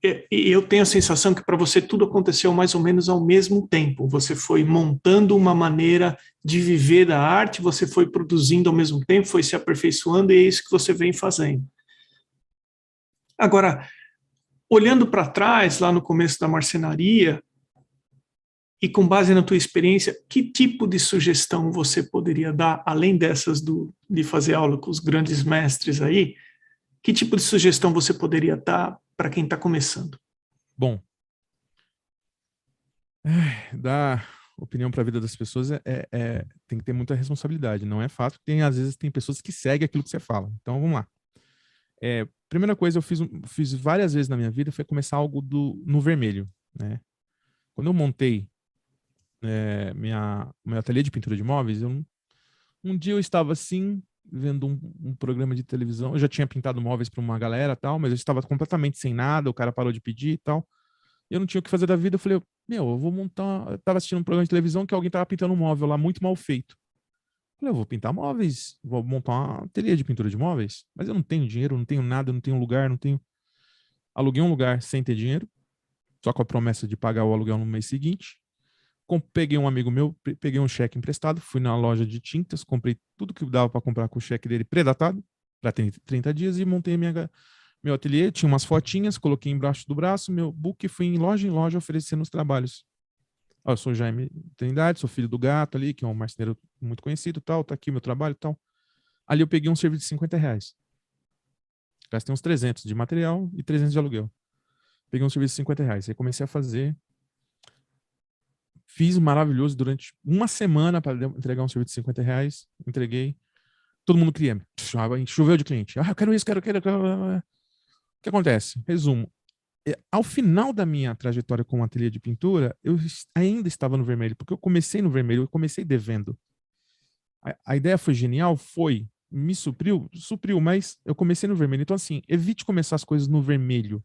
e eu tenho a sensação que para você tudo aconteceu mais ou menos ao mesmo tempo. Você foi montando uma maneira de viver da arte, você foi produzindo ao mesmo tempo, foi se aperfeiçoando, e é isso que você vem fazendo. Agora, olhando para trás, lá no começo da marcenaria, e com base na tua experiência, que tipo de sugestão você poderia dar, além dessas de fazer aula com os grandes mestres aí, que tipo de sugestão você poderia dar para quem está começando? Bom, dar opinião para a vida das pessoas tem que ter muita responsabilidade. Não é fácil, às vezes tem pessoas que seguem aquilo que você fala. Então, vamos lá. Primeira coisa, eu fiz várias vezes na minha vida foi começar algo no vermelho, né? Quando eu montei meu ateliê de pintura de móveis, um dia eu estava assim, vendo um programa de televisão. Eu já tinha pintado móveis para uma galera tal, mas eu estava completamente sem nada, o cara parou de pedir e tal. Eu não tinha o que fazer da vida, eu falei, eu vou montar. Eu tava assistindo um programa de televisão que alguém tava pintando um móvel lá muito mal feito. Eu falei, eu vou pintar móveis, vou montar uma ateliê de pintura de móveis, mas eu não tenho dinheiro, não tenho nada, não tenho lugar, não tenho. Aluguei um lugar sem ter dinheiro, só com a promessa de pagar o aluguel no mês seguinte. Peguei um amigo meu, peguei um cheque emprestado, fui na loja de tintas, comprei tudo que dava para comprar com o cheque dele predatado, para 30 dias, e montei meu ateliê. Tinha umas fotinhas, coloquei embaixo do braço, meu book, e fui em loja oferecendo os trabalhos. Eu sou Jaime Trindade, sou filho do Gato ali, que é um marceneiro muito conhecido, tal, tá aqui meu trabalho e tal. Ali eu peguei um serviço de R$ 50. Gastei uns 300 de material e 300 de aluguel. Peguei um serviço de R$ 50. Aí comecei a fazer. Fiz maravilhoso durante uma semana para entregar um serviço de R$ 50. Entreguei. Todo mundo queria. Choveu de cliente. Eu quero isso, quero. O que acontece? Resumo. Ao final da minha trajetória com o ateliê de pintura, eu ainda estava no vermelho, porque eu comecei no vermelho, eu comecei devendo. A ideia foi genial? Foi. Me supriu, mas eu comecei no vermelho. Então, assim, evite começar as coisas no vermelho.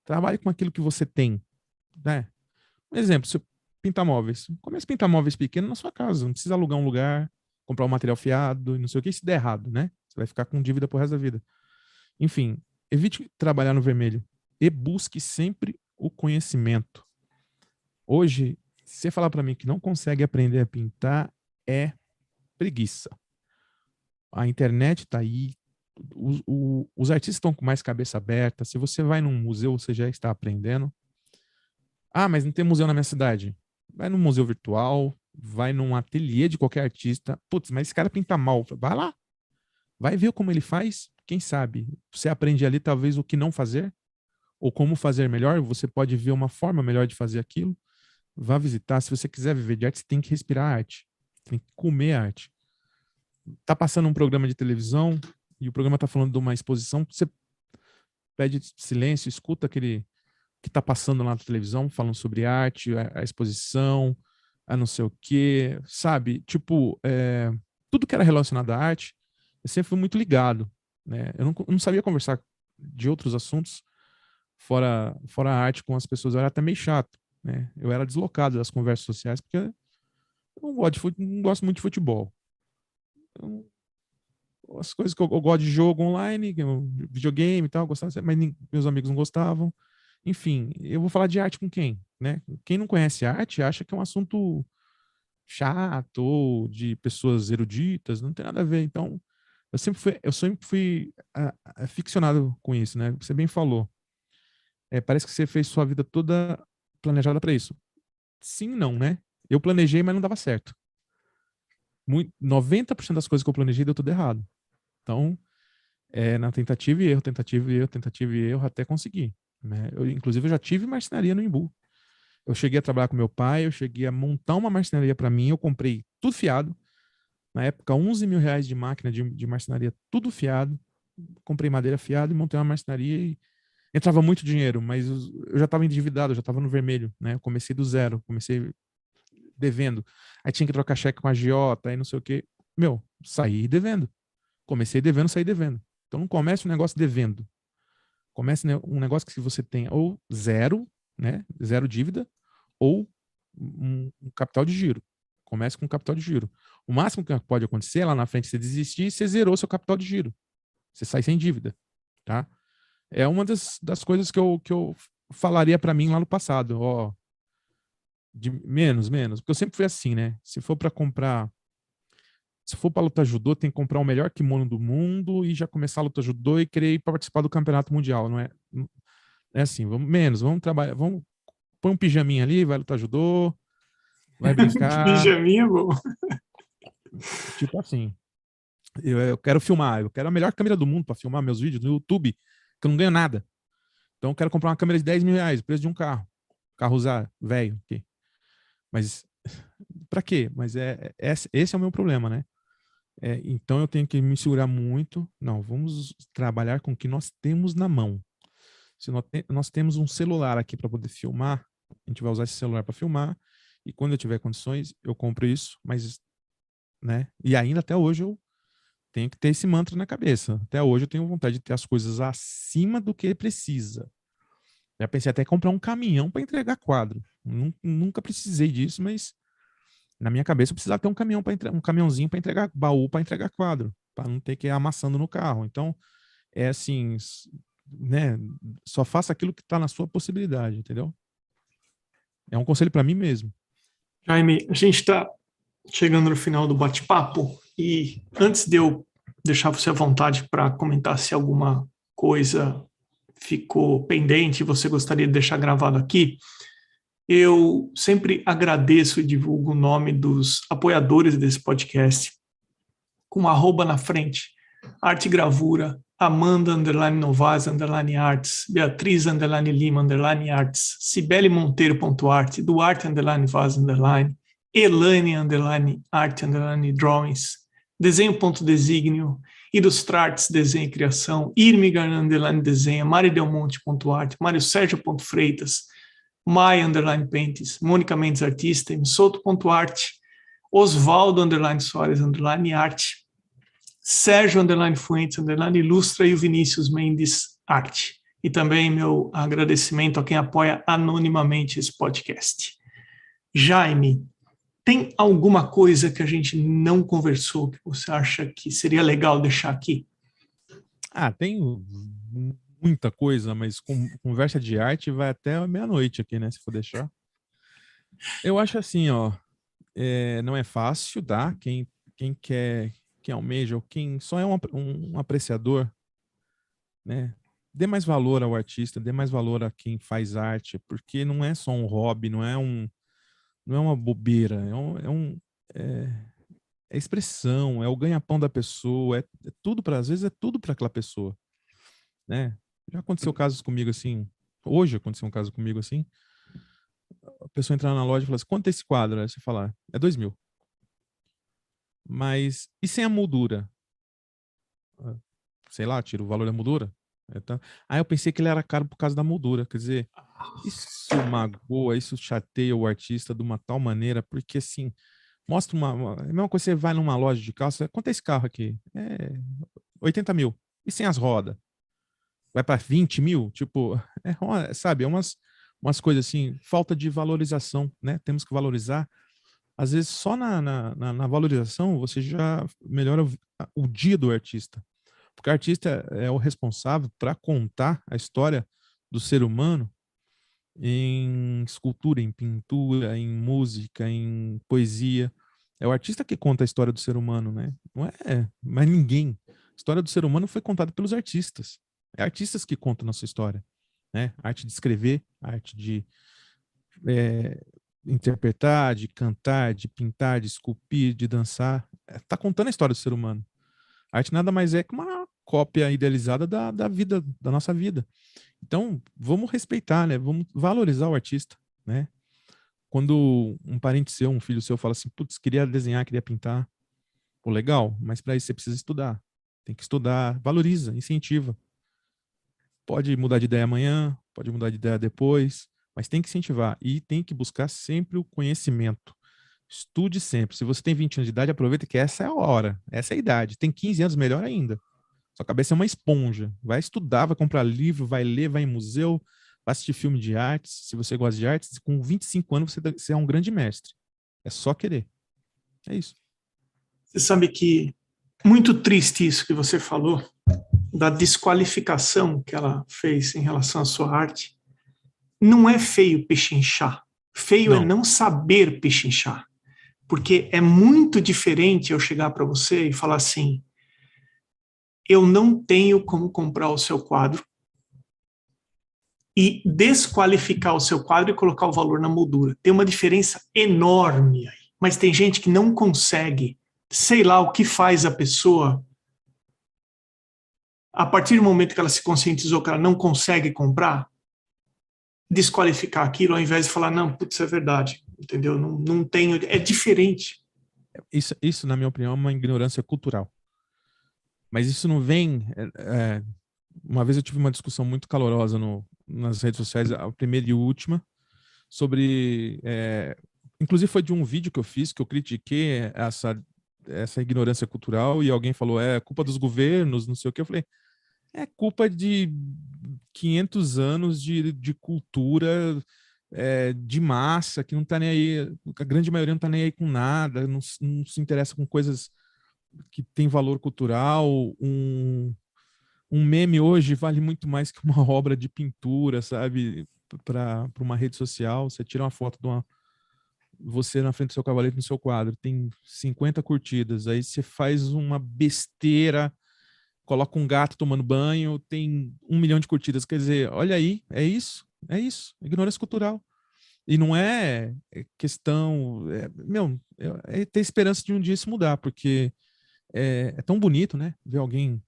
Trabalhe com aquilo que você tem, né? Um exemplo, se eu pintar móveis, comece a pintar móveis pequenos na sua casa. Não precisa alugar um lugar, comprar um material fiado, não sei o que, se der errado, né? Você vai ficar com dívida pro resto da vida. Enfim, evite trabalhar no vermelho e busque sempre o conhecimento. Hoje, se você falar para mim que não consegue aprender a pintar, é preguiça. A internet está aí, os artistas estão com mais cabeça aberta. Se você vai num museu, você já está aprendendo. Ah, mas não tem museu na minha cidade. Vai num museu virtual, vai num ateliê de qualquer artista. Putz, mas esse cara pinta mal. Vai lá, vai ver como ele faz. Quem sabe? Você aprende ali talvez o que não fazer ou como fazer melhor. Você pode ver uma forma melhor de fazer aquilo. Vá visitar. Se você quiser viver de arte, você tem que respirar arte. Tem que comer arte. Tá passando um programa de televisão e o programa tá falando de uma exposição, você pede silêncio, escuta aquele que tá passando lá na televisão, falando sobre arte, a exposição, a não sei o quê, sabe? Tipo, tudo que era relacionado à arte, eu sempre fui muito ligado, né? Eu não sabia conversar de outros assuntos fora a arte com as pessoas, eu era até meio chato, né? Eu era deslocado das conversas sociais, porque eu não gosto muito de futebol. Então, as coisas que eu gosto de jogo online, videogame e tal, gostava, mas meus amigos não gostavam. Enfim, eu vou falar de arte com quem, né? Quem não conhece arte acha que é um assunto chato ou de pessoas eruditas, não tem nada a ver. Então, eu sempre fui aficionado com isso, né? Você bem falou. Parece que você fez sua vida toda planejada para isso. Sim, não, né? Eu planejei, mas não dava certo. 90% das coisas que eu planejei deu tudo errado. Então, na tentativa e erro, tentativa e erro, tentativa e erro, até conseguir. Né? Inclusive, eu já tive marcenaria no Imbu. Eu cheguei a trabalhar com meu pai, eu cheguei a montar uma marcenaria para mim, eu comprei tudo fiado. Na época, R$ 11.000 de máquina de marcenaria, tudo fiado. Comprei madeira fiada e montei uma marcenaria e entrava muito dinheiro, mas eu já estava endividado, eu já estava no vermelho, né? Eu comecei do zero, comecei devendo. Aí tinha que trocar cheque com a agiota, aí não sei o quê. Meu, saí devendo. Comecei devendo, saí devendo. Então não comece um negócio devendo. Comece um negócio que você tenha ou zero, né? Zero dívida, ou um capital de giro. Comece com capital de giro. O máximo que pode acontecer lá na frente, você desistir, você zerou seu capital de giro. Você sai sem dívida, tá? É uma das coisas que eu falaria para mim lá no passado, ó, de menos, porque eu sempre fui assim, né? Se for para lutar judô, tem que comprar o melhor kimono do mundo e já começar a lutar judô e querer ir participar do campeonato mundial, não é? É assim, vamos trabalhar, vamos põe um pijaminha ali, vai lutar judô, vai brincar, Pijaminha, bom. tipo assim. Eu quero filmar, eu quero a melhor câmera do mundo para filmar meus vídeos no YouTube, que eu não ganho nada. Então eu quero comprar uma câmera de 10 mil reais, preço de um carro usar, velho. Okay. Mas para quê? Mas esse é o meu problema, né? Então eu tenho que me segurar muito. Não, vamos trabalhar com o que nós temos na mão. Se nós temos um celular aqui para poder filmar, a gente vai usar esse celular para filmar. E quando eu tiver condições, eu compro isso. Mas, né? E ainda até hoje eu tenho que ter esse mantra na cabeça. Até hoje eu tenho vontade de ter as coisas acima do que precisa. Já pensei até em comprar um caminhão para entregar quadro. Nunca precisei disso, mas na minha cabeça eu precisava ter um caminhão um caminhãozinho para entregar baú, para entregar quadro, para não ter que ir amassando no carro. Então, é assim, né? Só faça aquilo que está na sua possibilidade, entendeu? É um conselho para mim mesmo. Jaime, a gente está chegando no final do bate-papo e antes de eu deixar você à vontade para comentar se alguma coisa ficou pendente e você gostaria de deixar gravado aqui, eu sempre agradeço e divulgo o nome dos apoiadores desse podcast com arroba na frente, Arte Gravura, Amanda Novaz Arts, Beatriz Lima Arts, Cibele Monteiro.art, Duarte Vaz Elaine Arte Drawings, Desenho.designio, Ilustrarts Desenho e Criação, Irmigar Desenha, Maridelmonte.art, Mário Sérgio.freitas, Mai Paints, Mônica Mendes Artista, Msoto.art, Osvaldo Soares Arte, Sérgio Fuentes Ilustra e o Vinícius Mendes Arte. E também meu agradecimento a quem apoia anonimamente esse podcast. Jaime, tem alguma coisa que a gente não conversou que você acha que seria legal deixar aqui? Tem muita coisa, mas conversa de arte vai até meia-noite aqui, né? Se for deixar. Eu acho assim, ó, não é fácil, tá? Quem quer, quem almeja, ou quem só é um apreciador, né? Dê mais valor ao artista, dê mais valor a quem faz arte, porque não é só um hobby, não é uma bobeira, é expressão, é o ganha-pão da pessoa, tudo às vezes é tudo para aquela pessoa, né? Já aconteceu casos comigo assim, hoje aconteceu um caso comigo assim, a pessoa entrar na loja e falar assim, quanto é esse quadro? Aí você falar, é 2.000. Mas, e sem a moldura? Sei lá, tira o valor da moldura. Aí eu pensei que ele era caro por causa da moldura. Quer dizer, isso magoa, isso chateia o artista de uma tal maneira, porque assim, mostra é a mesma coisa, você vai numa loja de carro, quanto é esse carro aqui? 80 mil. E sem as rodas? Vai para 20 mil? Tipo, sabe, umas coisas assim, falta de valorização, né? Temos que valorizar. Às vezes, só na valorização, você já melhora o dia do artista. Porque o artista é o responsável para contar a história do ser humano em escultura, em pintura, em música, em poesia. É o artista que conta a história do ser humano, né? Não é mais ninguém. A história do ser humano foi contada pelos artistas. É artistas que contam a nossa história, né? A arte de escrever, a arte de interpretar, de cantar, de pintar, de esculpir, de dançar. Tá contando a história do ser humano. A arte nada mais é que uma cópia idealizada da vida, da nossa vida. Então, vamos respeitar, né? Vamos valorizar o artista, né? Quando um parente seu, um filho seu fala assim, putz, queria desenhar, queria pintar, pô, legal, mas para isso você precisa estudar. Tem que estudar, valoriza, incentiva. Pode mudar de ideia amanhã, pode mudar de ideia depois, mas tem que incentivar e tem que buscar sempre o conhecimento. Estude sempre. Se você tem 20 anos de idade, aproveita que essa é a hora, essa é a idade. Tem 15 anos, melhor ainda. Sua cabeça é uma esponja. Vai estudar, vai comprar livro, vai ler, vai em museu, vai assistir filme de artes. Se você gosta de artes, com 25 anos você é um grande mestre. É só querer. É isso. Você sabe que muito triste isso que você falou, da desqualificação que ela fez em relação à sua arte. não é feio pechinchar. Feio é Não. não saber pechinchar. Porque é muito diferente eu chegar para você e falar assim: eu não tenho como comprar o seu quadro, e desqualificar o seu quadro e colocar o valor na moldura. Tem uma diferença enorme aí. Mas tem gente que não consegue, sei lá o que faz a pessoa, a partir do momento que ela se conscientizou que ela não consegue comprar, desqualificar aquilo ao invés de falar, não, putz, é verdade, entendeu? Não, não tenho, é diferente. Isso, na minha opinião, é uma ignorância cultural. Mas isso não vem... uma vez eu tive uma discussão muito calorosa nas redes sociais, a primeira e última, sobre... inclusive foi de um vídeo que eu fiz, que eu critiquei essa ignorância cultural, e alguém falou, é culpa dos governos, não sei o que. Eu falei, é culpa de 500 anos de cultura de massa, que não tá nem aí, a grande maioria não tá nem aí com nada, não se interessa com coisas que têm valor cultural. Um meme hoje vale muito mais que uma obra de pintura, sabe? Para uma rede social, você tira uma foto de você na frente do seu cavalete no seu quadro, tem 50 curtidas, aí você faz uma besteira, coloca um gato tomando banho, tem 1 milhão de curtidas. Quer dizer, olha aí, é isso, ignorância cultural. E não é questão, é ter esperança de um dia isso mudar, porque é tão bonito, né? Ver alguém,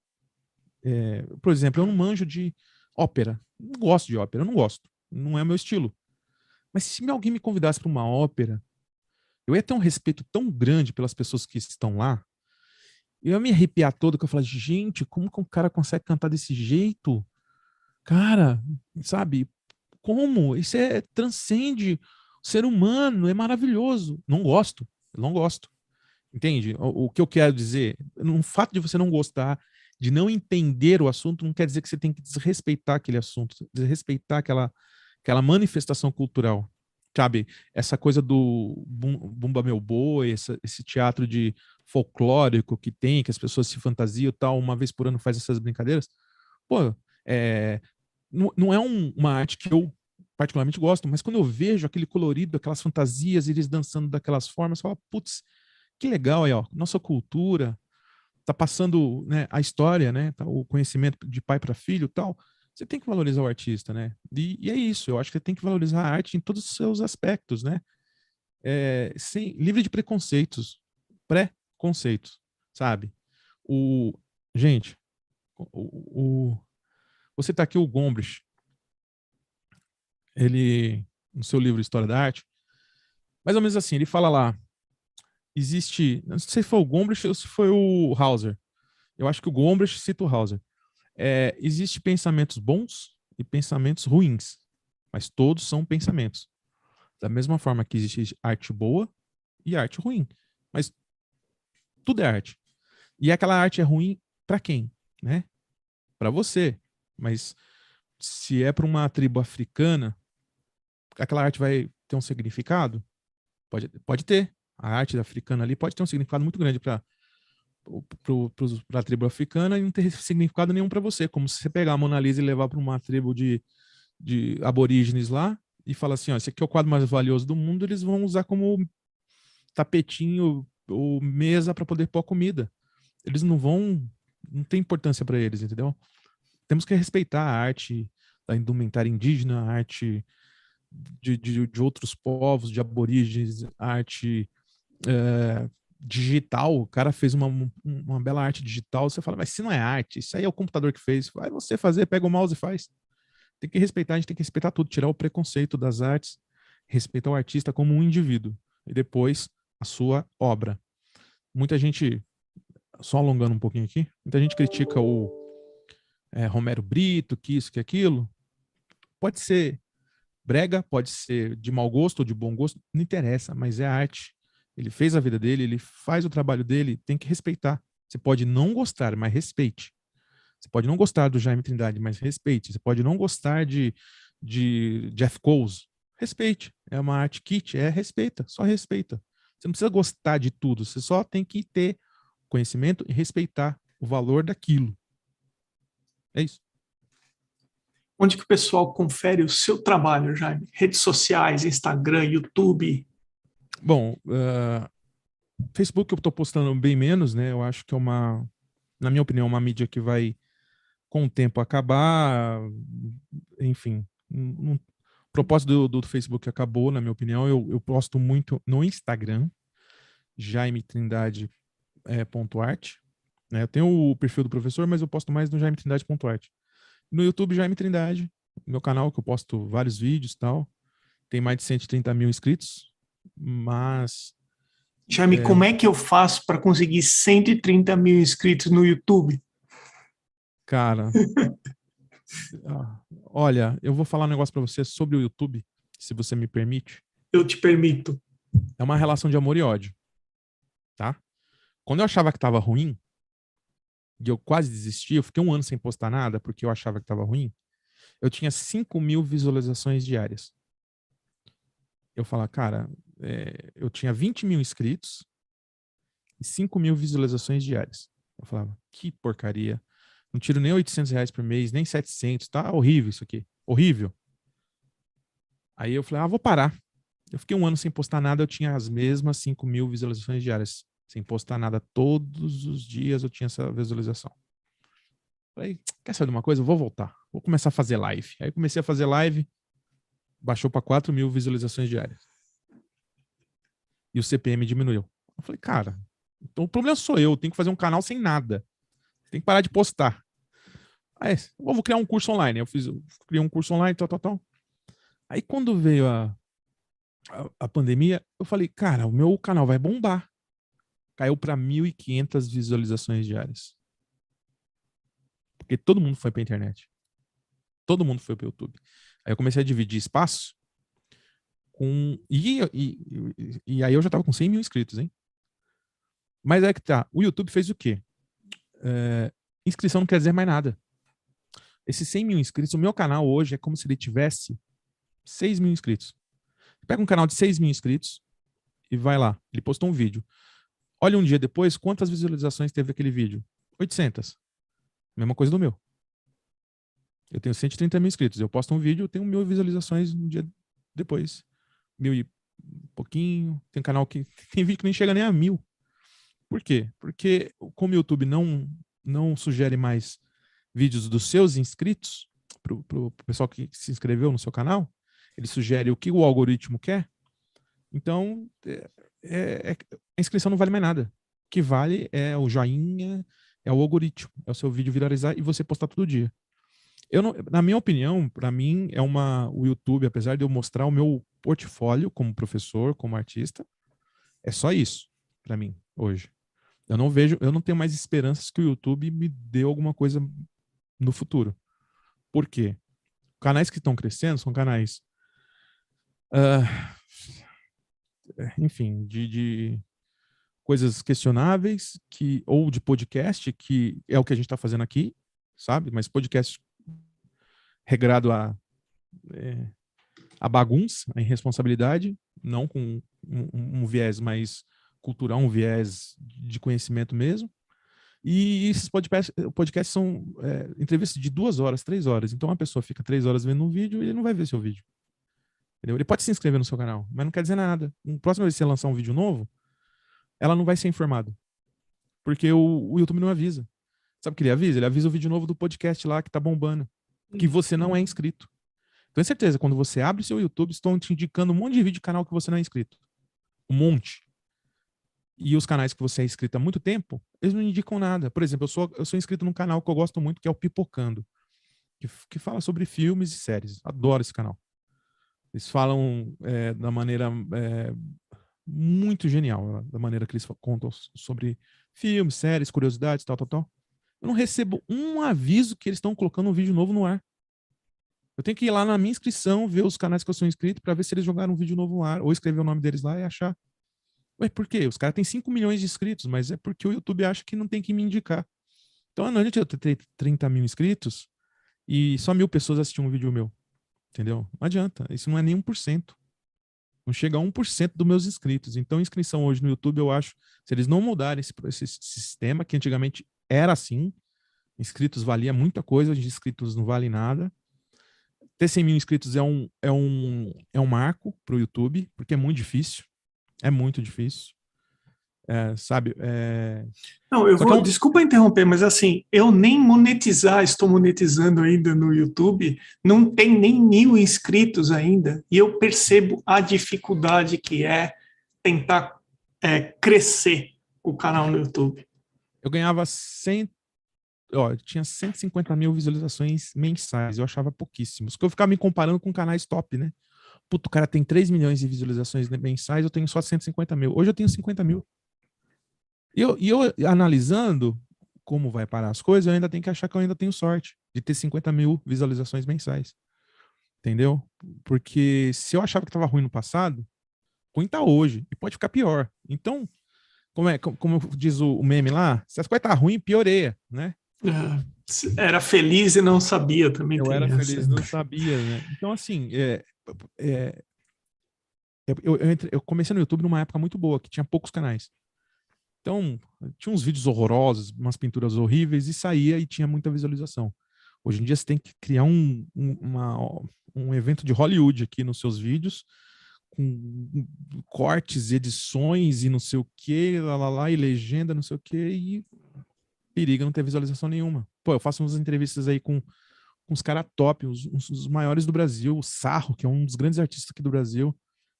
por exemplo, eu não manjo de ópera, não gosto de ópera, eu não gosto, não é o meu estilo. Mas se alguém me convidasse para uma ópera, eu ia ter um respeito tão grande pelas pessoas que estão lá, eu ia me arrepiar todo, que eu falar, gente, como que um cara consegue cantar desse jeito? Cara, sabe? Como? Isso transcende o ser humano, é maravilhoso. Não gosto, eu não gosto. Entende? O que eu quero dizer, o fato de você não gostar, de não entender o assunto, não quer dizer que você tem que desrespeitar aquele assunto, desrespeitar aquela manifestação cultural. Sabe? Essa coisa do Bumba Meu Boi, esse teatro de folclórico que tem, que as pessoas se fantasiam e tal, uma vez por ano faz essas brincadeiras. Pô, não é uma arte que eu particularmente gosto, mas quando eu vejo aquele colorido, aquelas fantasias, eles dançando daquelas formas, eu falo, putz, que legal aí, ó, nossa cultura tá passando, né, a história, né, tá, o conhecimento de pai para filho, e tal. Você tem que valorizar o artista, né? E é isso. Eu acho que você tem que valorizar a arte em todos os seus aspectos, né? Livre de preconceitos, pré-conceitos, sabe? O gente, você tá aqui o Gombrich, ele no seu livro História da Arte, mais ou menos assim, ele fala lá, existe, não sei se foi o Gombrich ou se foi o Hauser. Eu acho que o Gombrich cita o Hauser. Existe pensamentos bons e pensamentos ruins, mas todos são pensamentos. Da mesma forma que existe arte boa e arte ruim, mas tudo é arte. E aquela arte é ruim para quem, né? Para você. Mas se é para uma tribo africana, aquela arte vai ter um significado? Pode ter. A arte africana ali pode ter um significado muito grande para a tribo africana e não ter significado nenhum para você. Como se você pegar a Mona Lisa e levar para uma tribo de aborígenes lá e falar assim, ó, esse aqui é o quadro mais valioso do mundo, eles vão usar como tapetinho ou mesa para poder pôr comida. Eles não tem importância para eles, entendeu? Temos que respeitar a arte da indumentária indígena, a arte de outros povos, de aborígenes, a arte digital. O cara fez uma bela arte digital. Você fala, mas se não é arte, isso aí é o computador que fez. Vai você fazer, pega o mouse e faz. Tem que respeitar, a gente tem que respeitar tudo, tirar o preconceito das artes, respeitar o artista como um indivíduo e depois a sua obra. Muita gente, só alongando um pouquinho aqui, muita gente critica o Romero Brito, que isso, que aquilo. Pode ser brega, pode ser de mau gosto ou de bom gosto, não interessa, mas é arte. Ele fez a vida dele, ele faz o trabalho dele, tem que respeitar. Você pode não gostar, mas respeite. Você pode não gostar do Jaime Trindade, mas respeite. Você pode não gostar de Jeff Koons, respeite. É uma arte kit, respeita, só respeita. Você não precisa gostar de tudo, você só tem que ter conhecimento e respeitar o valor daquilo. É isso. Onde que o pessoal confere o seu trabalho, Jaime? Redes sociais, Instagram, YouTube? Bom, Facebook eu estou postando bem menos, né? Eu acho que na minha opinião, uma mídia que vai com o tempo acabar, enfim. O propósito do Facebook acabou, na minha opinião. Eu posto muito no Instagram, Jaime Trindade ponto arte, né? Eu tenho o perfil do professor, mas eu posto mais no Jaime Trindade ponto arte. No YouTube, Jaime Trindade, meu canal, que eu posto vários vídeos e tal. Tem mais de 130 mil inscritos, mas... Jaime, como é que eu faço para conseguir 130 mil inscritos no YouTube? Cara, olha, eu vou falar um negócio para você sobre o YouTube, se você me permite. Eu te permito. É uma relação de amor e ódio, tá? Quando eu achava que tava ruim, e eu quase desisti, eu fiquei um ano sem postar nada, porque eu achava que tava ruim, eu tinha 5 mil visualizações diárias. Eu falava, cara, eu tinha 20 mil inscritos e 5 mil visualizações diárias. Eu falava, que porcaria. Não tiro nem R$ 800 por mês, nem 700, tá horrível isso aqui. Horrível. Aí eu falei, vou parar. Eu fiquei um ano sem postar nada, eu tinha as mesmas 5 mil visualizações diárias. Sem postar nada todos os dias eu tinha essa visualização. Falei, quer saber de uma coisa? Eu vou voltar. Vou começar a fazer live. Aí comecei a fazer live, baixou para 4 mil visualizações diárias. E o CPM diminuiu. Eu falei, cara, então o problema sou eu tenho que fazer um canal sem nada. Tem que parar de postar. Aí, eu vou criar um curso online. Eu criei um curso online, tal. Aí quando veio a pandemia, eu falei, cara, o meu canal vai bombar. Caiu para 1.500 visualizações diárias. Porque todo mundo foi para a internet. Todo mundo foi para o YouTube. Aí eu comecei a dividir espaço e aí eu já tava com 100 mil inscritos, hein? Mas é que tá. O YouTube fez o quê? Inscrição não quer dizer mais nada. Esses 100 mil inscritos, o meu canal hoje é como se ele tivesse 6 mil inscritos. Pega um canal de 6 mil inscritos e vai lá. Ele postou um vídeo. Olha um dia depois, quantas visualizações teve aquele vídeo? 800. Mesma coisa do meu. Eu tenho 130 mil inscritos. Eu posto um vídeo, eu tenho 1.000 visualizações um dia depois. 1.000 e pouquinho. Tem canal que tem vídeo que nem chega nem a 1.000. Por quê? Porque como o YouTube não sugere mais vídeos dos seus inscritos, pro pessoal que se inscreveu no seu canal, ele sugere o que o algoritmo quer. Então, a inscrição não vale mais nada. O que vale é o joinha, é o algoritmo, é o seu vídeo viralizar e você postar todo dia. Na minha opinião, para mim, o YouTube, apesar de eu mostrar o meu portfólio como professor, como artista, é só isso para mim hoje. Eu não tenho mais esperanças que o YouTube me dê alguma coisa no futuro. Por quê? Canais que estão crescendo são canais, enfim, de coisas questionáveis, ou de podcast, que é o que a gente está fazendo aqui, sabe? Mas podcast regrado a bagunça, a irresponsabilidade, não com um viés mais cultural, um viés de conhecimento mesmo. E esses podcasts são entrevistas de 2 horas, 3 horas. Então a pessoa fica 3 horas vendo um vídeo e ele não vai ver seu vídeo. Entendeu? Ele pode se inscrever no seu canal, mas não quer dizer nada. Na próxima vez que você lançar um vídeo novo, ela não vai ser informada. Porque o YouTube não avisa. Sabe o que ele avisa? Ele avisa o vídeo novo do podcast lá que tá bombando. Que você não é inscrito. Tenho certeza, quando você abre seu YouTube, estão te indicando um monte de vídeo de canal que você não é inscrito. Um monte. E os canais que você é inscrito há muito tempo, eles não indicam nada. Por exemplo, eu sou inscrito num canal que eu gosto muito, que é o Pipocando, que fala sobre filmes e séries. Adoro esse canal. Eles falam da maneira muito genial, da maneira que eles contam sobre filmes, séries, curiosidades, tal. Eu não recebo um aviso que eles estão colocando um vídeo novo no ar. Eu tenho que ir lá na minha inscrição, ver os canais que eu sou inscrito, para ver se eles jogaram um vídeo novo no ar, ou escrever o nome deles lá e achar. Ué, por quê? Os caras têm 5 milhões de inscritos, mas é porque o YouTube acha que não tem que me indicar. Então, não adianta eu ter 30 mil inscritos e só 1.000 pessoas assistiam um vídeo meu. Entendeu? Não adianta. Isso não é nem 1%. Não chega a 1% dos meus inscritos. Então, inscrição hoje no YouTube, eu acho, se eles não mudarem esse sistema, que antigamente era assim, inscritos valia muita coisa, hoje inscritos não valem nada. ter 100 mil inscritos é um marco para o YouTube, porque é muito difícil. É muito difícil. Sabe? Não, desculpa interromper, mas assim, eu nem estou monetizando ainda no YouTube, não tem nem 1.000 inscritos ainda, e eu percebo a dificuldade que é tentar crescer o canal no YouTube. Eu ganhava tinha 150 mil visualizações mensais, eu achava pouquíssimos, porque eu ficava me comparando com canais top, né? Puto, o cara tem 3 milhões de visualizações mensais, eu tenho só 150 mil. Hoje eu tenho 50 mil. E eu analisando como vai parar as coisas, eu ainda tenho que achar que eu ainda tenho sorte de ter 50 mil visualizações mensais. Entendeu? Porque se eu achava que estava ruim no passado, ruim tá hoje. E pode ficar pior. Então, como diz o meme lá, se as coisas tá ruim, pioreia, né? Era feliz e não sabia também. Eu era feliz e não sabia, né? Então, assim, eu comecei no YouTube numa época muito boa, que tinha poucos canais. Então, tinha uns vídeos horrorosos, umas pinturas horríveis, e saía e tinha muita visualização. Hoje em dia você tem que criar um evento de Hollywood aqui nos seus vídeos, com cortes, edições e não sei o que, e legenda, não sei o que, e periga não ter visualização nenhuma. Pô, eu faço umas entrevistas aí com uns caras top, os maiores do Brasil, o Sarro, que é um dos grandes artistas aqui do Brasil,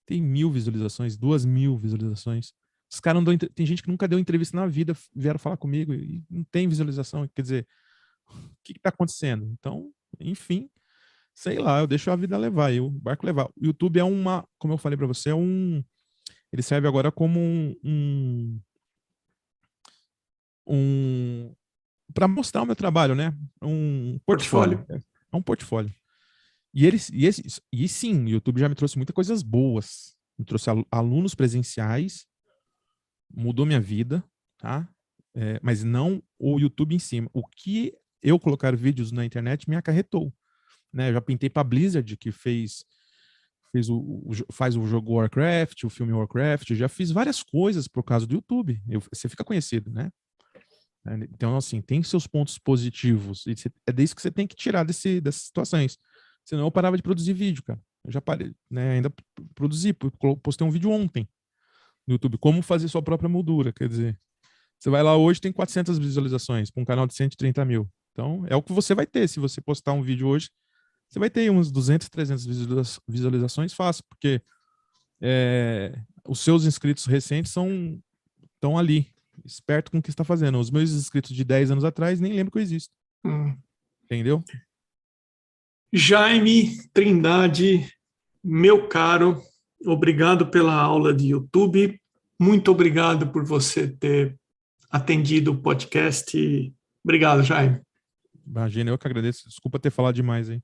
tem 1.000 visualizações, 2.000 visualizações. Os caras não dão, tem gente que nunca deu entrevista na vida, vieram falar comigo e não tem visualização. Quer dizer, o que está acontecendo? Então, enfim, sei lá, eu deixo a vida levar, o barco levar. O YouTube é como eu falei para você, ele serve agora como para mostrar o meu trabalho, né? Um portfólio. É um portfólio. E sim, o YouTube já me trouxe muitas coisas boas. Me trouxe alunos presenciais, mudou minha vida, tá? Mas não o YouTube em cima. O que eu colocar vídeos na internet me acarretou, né? Eu já pintei para Blizzard, que faz o jogo Warcraft, o filme Warcraft. Eu já fiz várias coisas por causa do YouTube. Você fica conhecido, né? Então, assim, tem seus pontos positivos. E é disso que você tem que tirar dessas situações. Senão eu parava de produzir vídeo, cara. Eu já parei, né? Ainda produzi, postei um vídeo ontem no YouTube, como fazer sua própria moldura, quer dizer, você vai lá hoje, tem 400 visualizações para um canal de 130 mil. Então, é o que você vai ter. Se você postar um vídeo hoje, você vai ter uns 200, 300 visualizações fácil, porque os seus inscritos recentes estão ali, esperto com o que está fazendo. Os meus inscritos de 10 anos atrás nem lembro que eu existo. Entendeu? Jaime Trindade, meu caro, obrigado pela aula de YouTube. Muito obrigado por você ter atendido o podcast. Obrigado, Jaime. Imagina, eu que agradeço. Desculpa ter falado demais, hein?